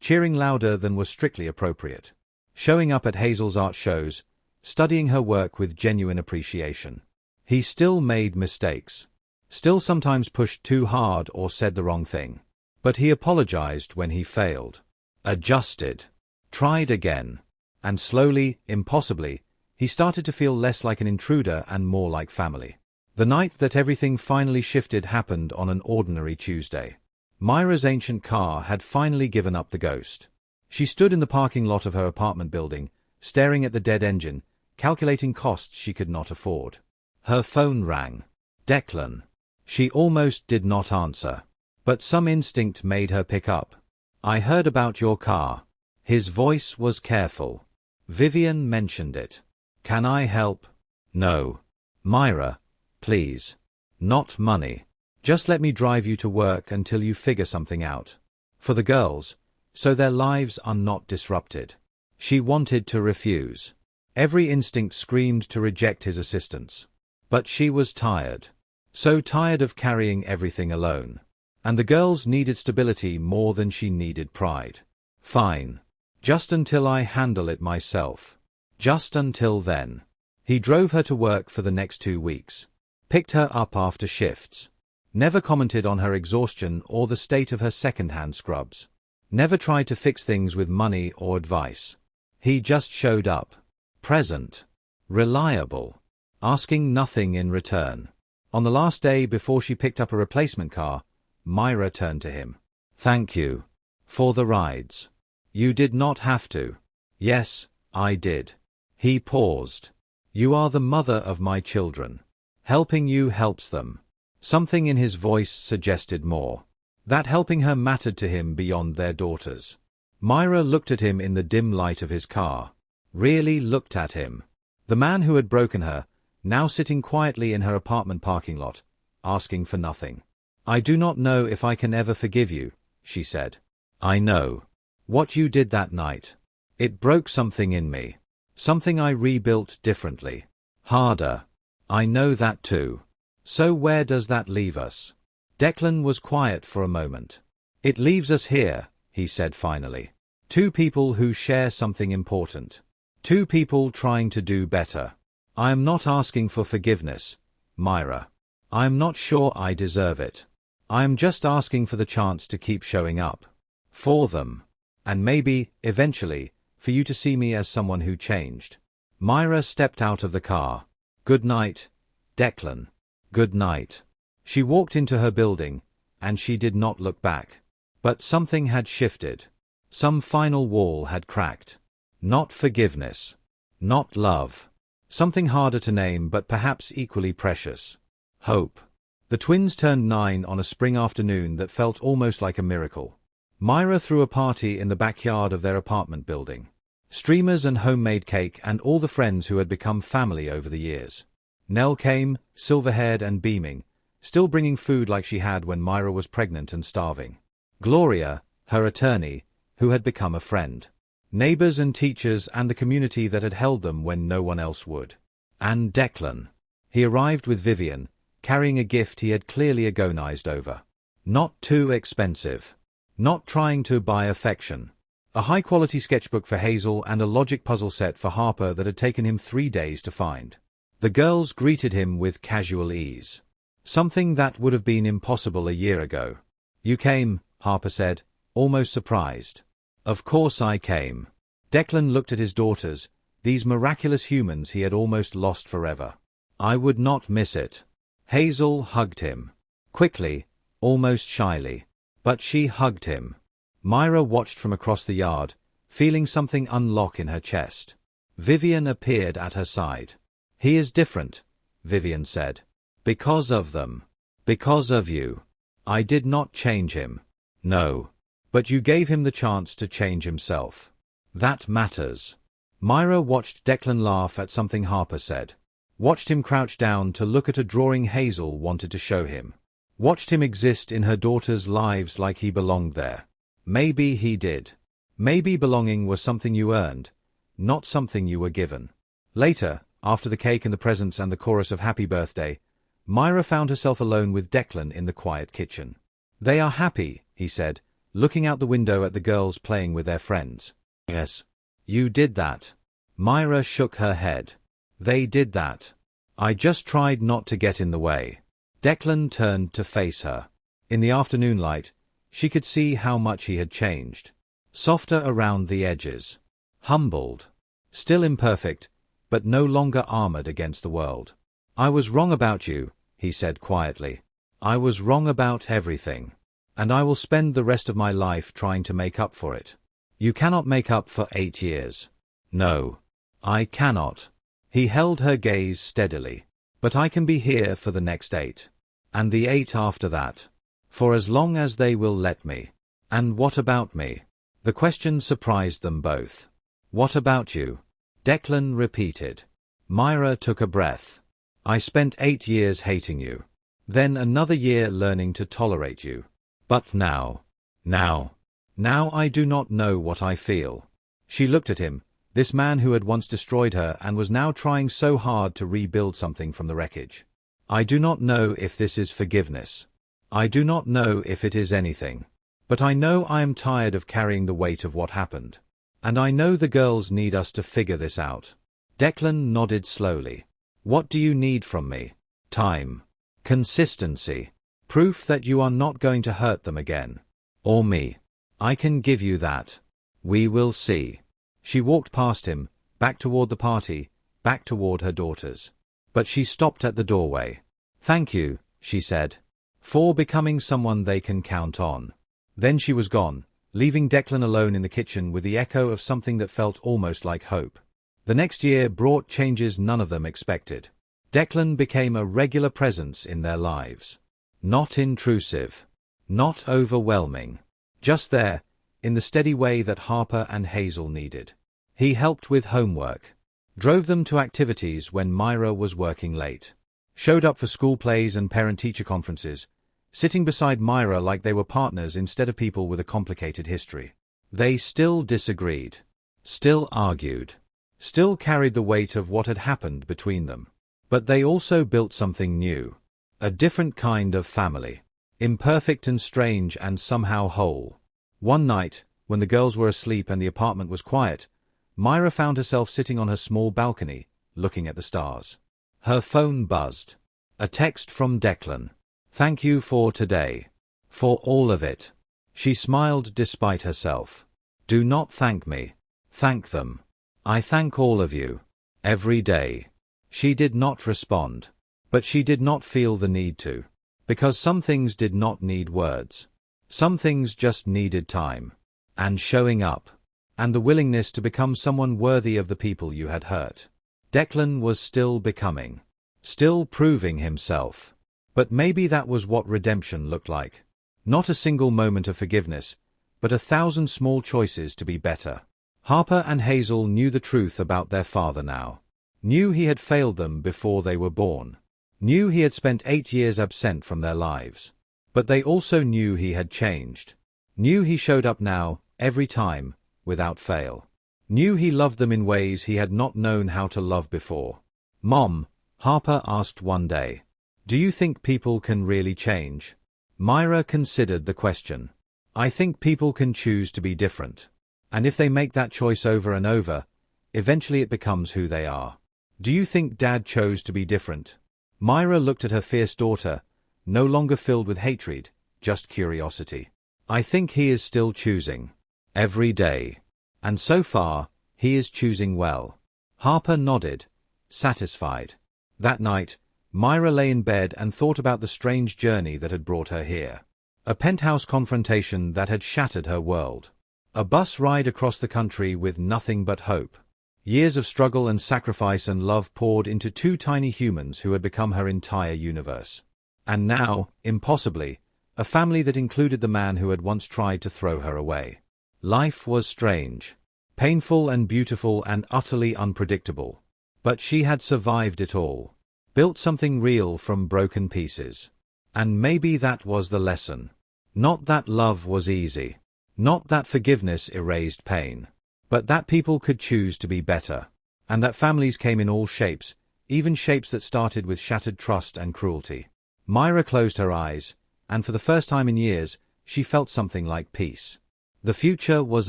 cheering louder than was strictly appropriate. Showing up at Hazel's art shows, studying her work with genuine appreciation. He still made mistakes. Still sometimes pushed too hard or said the wrong thing. But he apologized when he failed. Adjusted. Tried again. And slowly, impossibly, he started to feel less like an intruder and more like family. The night that everything finally shifted happened on an ordinary Tuesday. Myra's ancient car had finally given up the ghost. She stood in the parking lot of her apartment building, staring at the dead engine, calculating costs she could not afford. Her phone rang. Declan. She almost did not answer. But some instinct made her pick up. I heard about your car. His voice was careful. Vivian mentioned it. Can I help? No. Myra, please. Not money. Just let me drive you to work until you figure something out. For the girls, so their lives are not disrupted. She wanted to refuse. Every instinct screamed to reject his assistance. But she was tired. So tired of carrying everything alone. And the girls needed stability more than she needed pride. Fine. Just until I handle it myself. Just until then. He drove her to work for the next 2 weeks. Picked her up after shifts. Never commented on her exhaustion or the state of her second-hand scrubs. Never tried to fix things with money or advice. He just showed up. Present. Reliable. Asking nothing in return. On the last day before she picked up a replacement car, Myra turned to him. Thank you. For the rides. You did not have to. Yes, I did. He paused. You are the mother of my children. Helping you helps them. Something in his voice suggested more. That helping her mattered to him beyond their daughters. Myra looked at him in the dim light of his car. Really looked at him. The man who had broken her, now sitting quietly in her apartment parking lot, asking for nothing. I do not know if I can ever forgive you, she said. I know. What you did that night. It broke something in me. Something I rebuilt differently. Harder. I know that too. So where does that leave us? Declan was quiet for a moment. It leaves us here, he said finally. 2 people who share something important. 2 people trying to do better. I am not asking for forgiveness, Myra. I am not sure I deserve it. I am just asking for the chance to keep showing up. For them. And maybe, eventually, for you to see me as someone who changed. Myra stepped out of the car. Good night, Declan. Good night. She walked into her building, and she did not look back. But something had shifted. Some final wall had cracked. Not forgiveness. Not love. Something harder to name but perhaps equally precious. Hope. The twins turned 9 on a spring afternoon that felt almost like a miracle. Myra threw a party in the backyard of their apartment building. Streamers and homemade cake and all the friends who had become family over the years. Nell came, silver-haired and beaming, still bringing food like she had when Myra was pregnant and starving. Gloria, her attorney, who had become a friend. Neighbors and teachers and the community that had held them when no one else would. And Declan. He arrived with Vivian, carrying a gift he had clearly agonized over. Not too expensive. Not trying to buy affection. A high-quality sketchbook for Hazel and a logic puzzle set for Harper that had taken him 3 days to find. The girls greeted him with casual ease. Something that would have been impossible a year ago. You came, Harper said, almost surprised. Of course I came. Declan looked at his daughters, these miraculous humans he had almost lost forever. I would not miss it. Hazel hugged him. Quickly, almost shyly. But she hugged him. Myra watched from across the yard, feeling something unlock in her chest. Vivian appeared at her side. He is different, Vivian said. Because of them. Because of you. I did not change him. No. But you gave him the chance to change himself. That matters. Myra watched Declan laugh at something Harper said. Watched him crouch down to look at a drawing Hazel wanted to show him. Watched him exist in her daughters' lives like he belonged there. Maybe he did. Maybe belonging was something you earned, not something you were given. Later, after the cake and the presents and the chorus of happy birthday, Myra found herself alone with Declan in the quiet kitchen. They are happy, he said, looking out the window at the girls playing with their friends. Yes. You did that. Myra shook her head. They did that. I just tried not to get in the way. Declan turned to face her. In the afternoon light, she could see how much he had changed. Softer around the edges. Humbled. Still imperfect, but no longer armored against the world. I was wrong about you, he said quietly. I was wrong about everything. And I will spend the rest of my life trying to make up for it. You cannot make up for 8 years. No. I cannot. He held her gaze steadily. But I can be here for the next 8. And the 8 after that. For as long as they will let me. And what about me? The question surprised them both. What about you? Declan repeated. Myra took a breath. I spent 8 years hating you. Then another year learning to tolerate you. But now I do not know what I feel. She looked at him, this man who had once destroyed her and was now trying so hard to rebuild something from the wreckage. I do not know if this is forgiveness. I do not know if it is anything. But I know I am tired of carrying the weight of what happened. And I know the girls need us to figure this out. Declan nodded slowly. What do you need from me? Time. Consistency. Proof that you are not going to hurt them again. Or me. I can give you that. We will see. She walked past him, back toward the party, back toward her daughters. But she stopped at the doorway. Thank you, she said, for becoming someone they can count on. Then she was gone, leaving Declan alone in the kitchen with the echo of something that felt almost like hope. The next year brought changes none of them expected. Declan became a regular presence in their lives. Not intrusive. Not overwhelming. Just there, in the steady way that Harper and Hazel needed. He helped with homework. Drove them to activities when Myra was working late. Showed up for school plays and parent-teacher conferences, sitting beside Myra like they were partners instead of people with a complicated history. They still disagreed. Still argued. Still carried the weight of what had happened between them. But they also built something new. A different kind of family. Imperfect and strange and somehow whole. One night, when the girls were asleep and the apartment was quiet, Myra found herself sitting on her small balcony, looking at the stars. Her phone buzzed. A text from Declan. Thank you for today. For all of it. She smiled despite herself. Do not thank me. Thank them. I thank all of you. Every day. She did not respond. But she did not feel the need to. Because some things did not need words. Some things just needed time. And showing up. And the willingness to become someone worthy of the people you had hurt. Declan was still becoming. Still proving himself. But maybe that was what redemption looked like. Not a single moment of forgiveness, but 1,000 small choices to be better. Harper and Hazel knew the truth about their father now. Knew he had failed them before they were born. Knew he had spent 8 years absent from their lives. But they also knew he had changed. Knew he showed up now, every time, without fail. Knew he loved them in ways he had not known how to love before. Mom, Harper asked one day, do you think people can really change? Myra considered the question. I think people can choose to be different. And if they make that choice over and over, eventually it becomes who they are. Do you think Dad chose to be different? Myra looked at her fierce daughter, no longer filled with hatred, just curiosity. I think he is still choosing. Every day. And so far, he is choosing well. Harper nodded, satisfied. That night, Myra lay in bed and thought about the strange journey that had brought her here. A penthouse confrontation that had shattered her world. A bus ride across the country with nothing but hope. Years of struggle and sacrifice and love poured into 2 tiny humans who had become her entire universe. And now, impossibly, a family that included the man who had once tried to throw her away. Life was strange. Painful and beautiful and utterly unpredictable. But she had survived it all. Built something real from broken pieces. And maybe that was the lesson. Not that love was easy. Not that forgiveness erased pain. But that people could choose to be better. And that families came in all shapes, even shapes that started with shattered trust and cruelty. Myra closed her eyes, and for the first time in years, she felt something like peace. The future was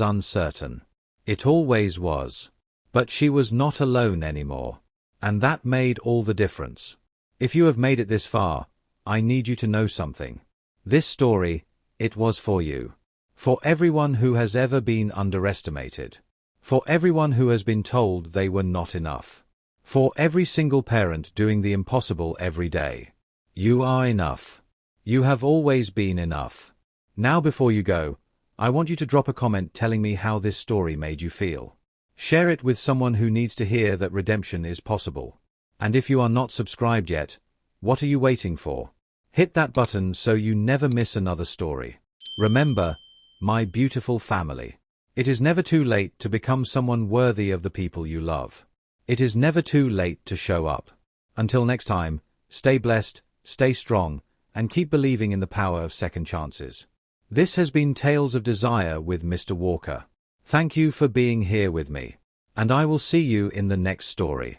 uncertain. It always was. But she was not alone anymore. And that made all the difference. If you have made it this far, I need you to know something. This story, it was for you. For everyone who has ever been underestimated. For everyone who has been told they were not enough. For every single parent doing the impossible every day. You are enough. You have always been enough. Now before you go, I want you to drop a comment telling me how this story made you feel. Share it with someone who needs to hear that redemption is possible. And if you are not subscribed yet, what are you waiting for? Hit that button so you never miss another story. Remember, my beautiful family, it is never too late to become someone worthy of the people you love. It is never too late to show up. Until next time, stay blessed, stay strong, and keep believing in the power of second chances. This has been Tales of Desire with Mr. Walker. Thank you for being here with me. And I will see you in the next story.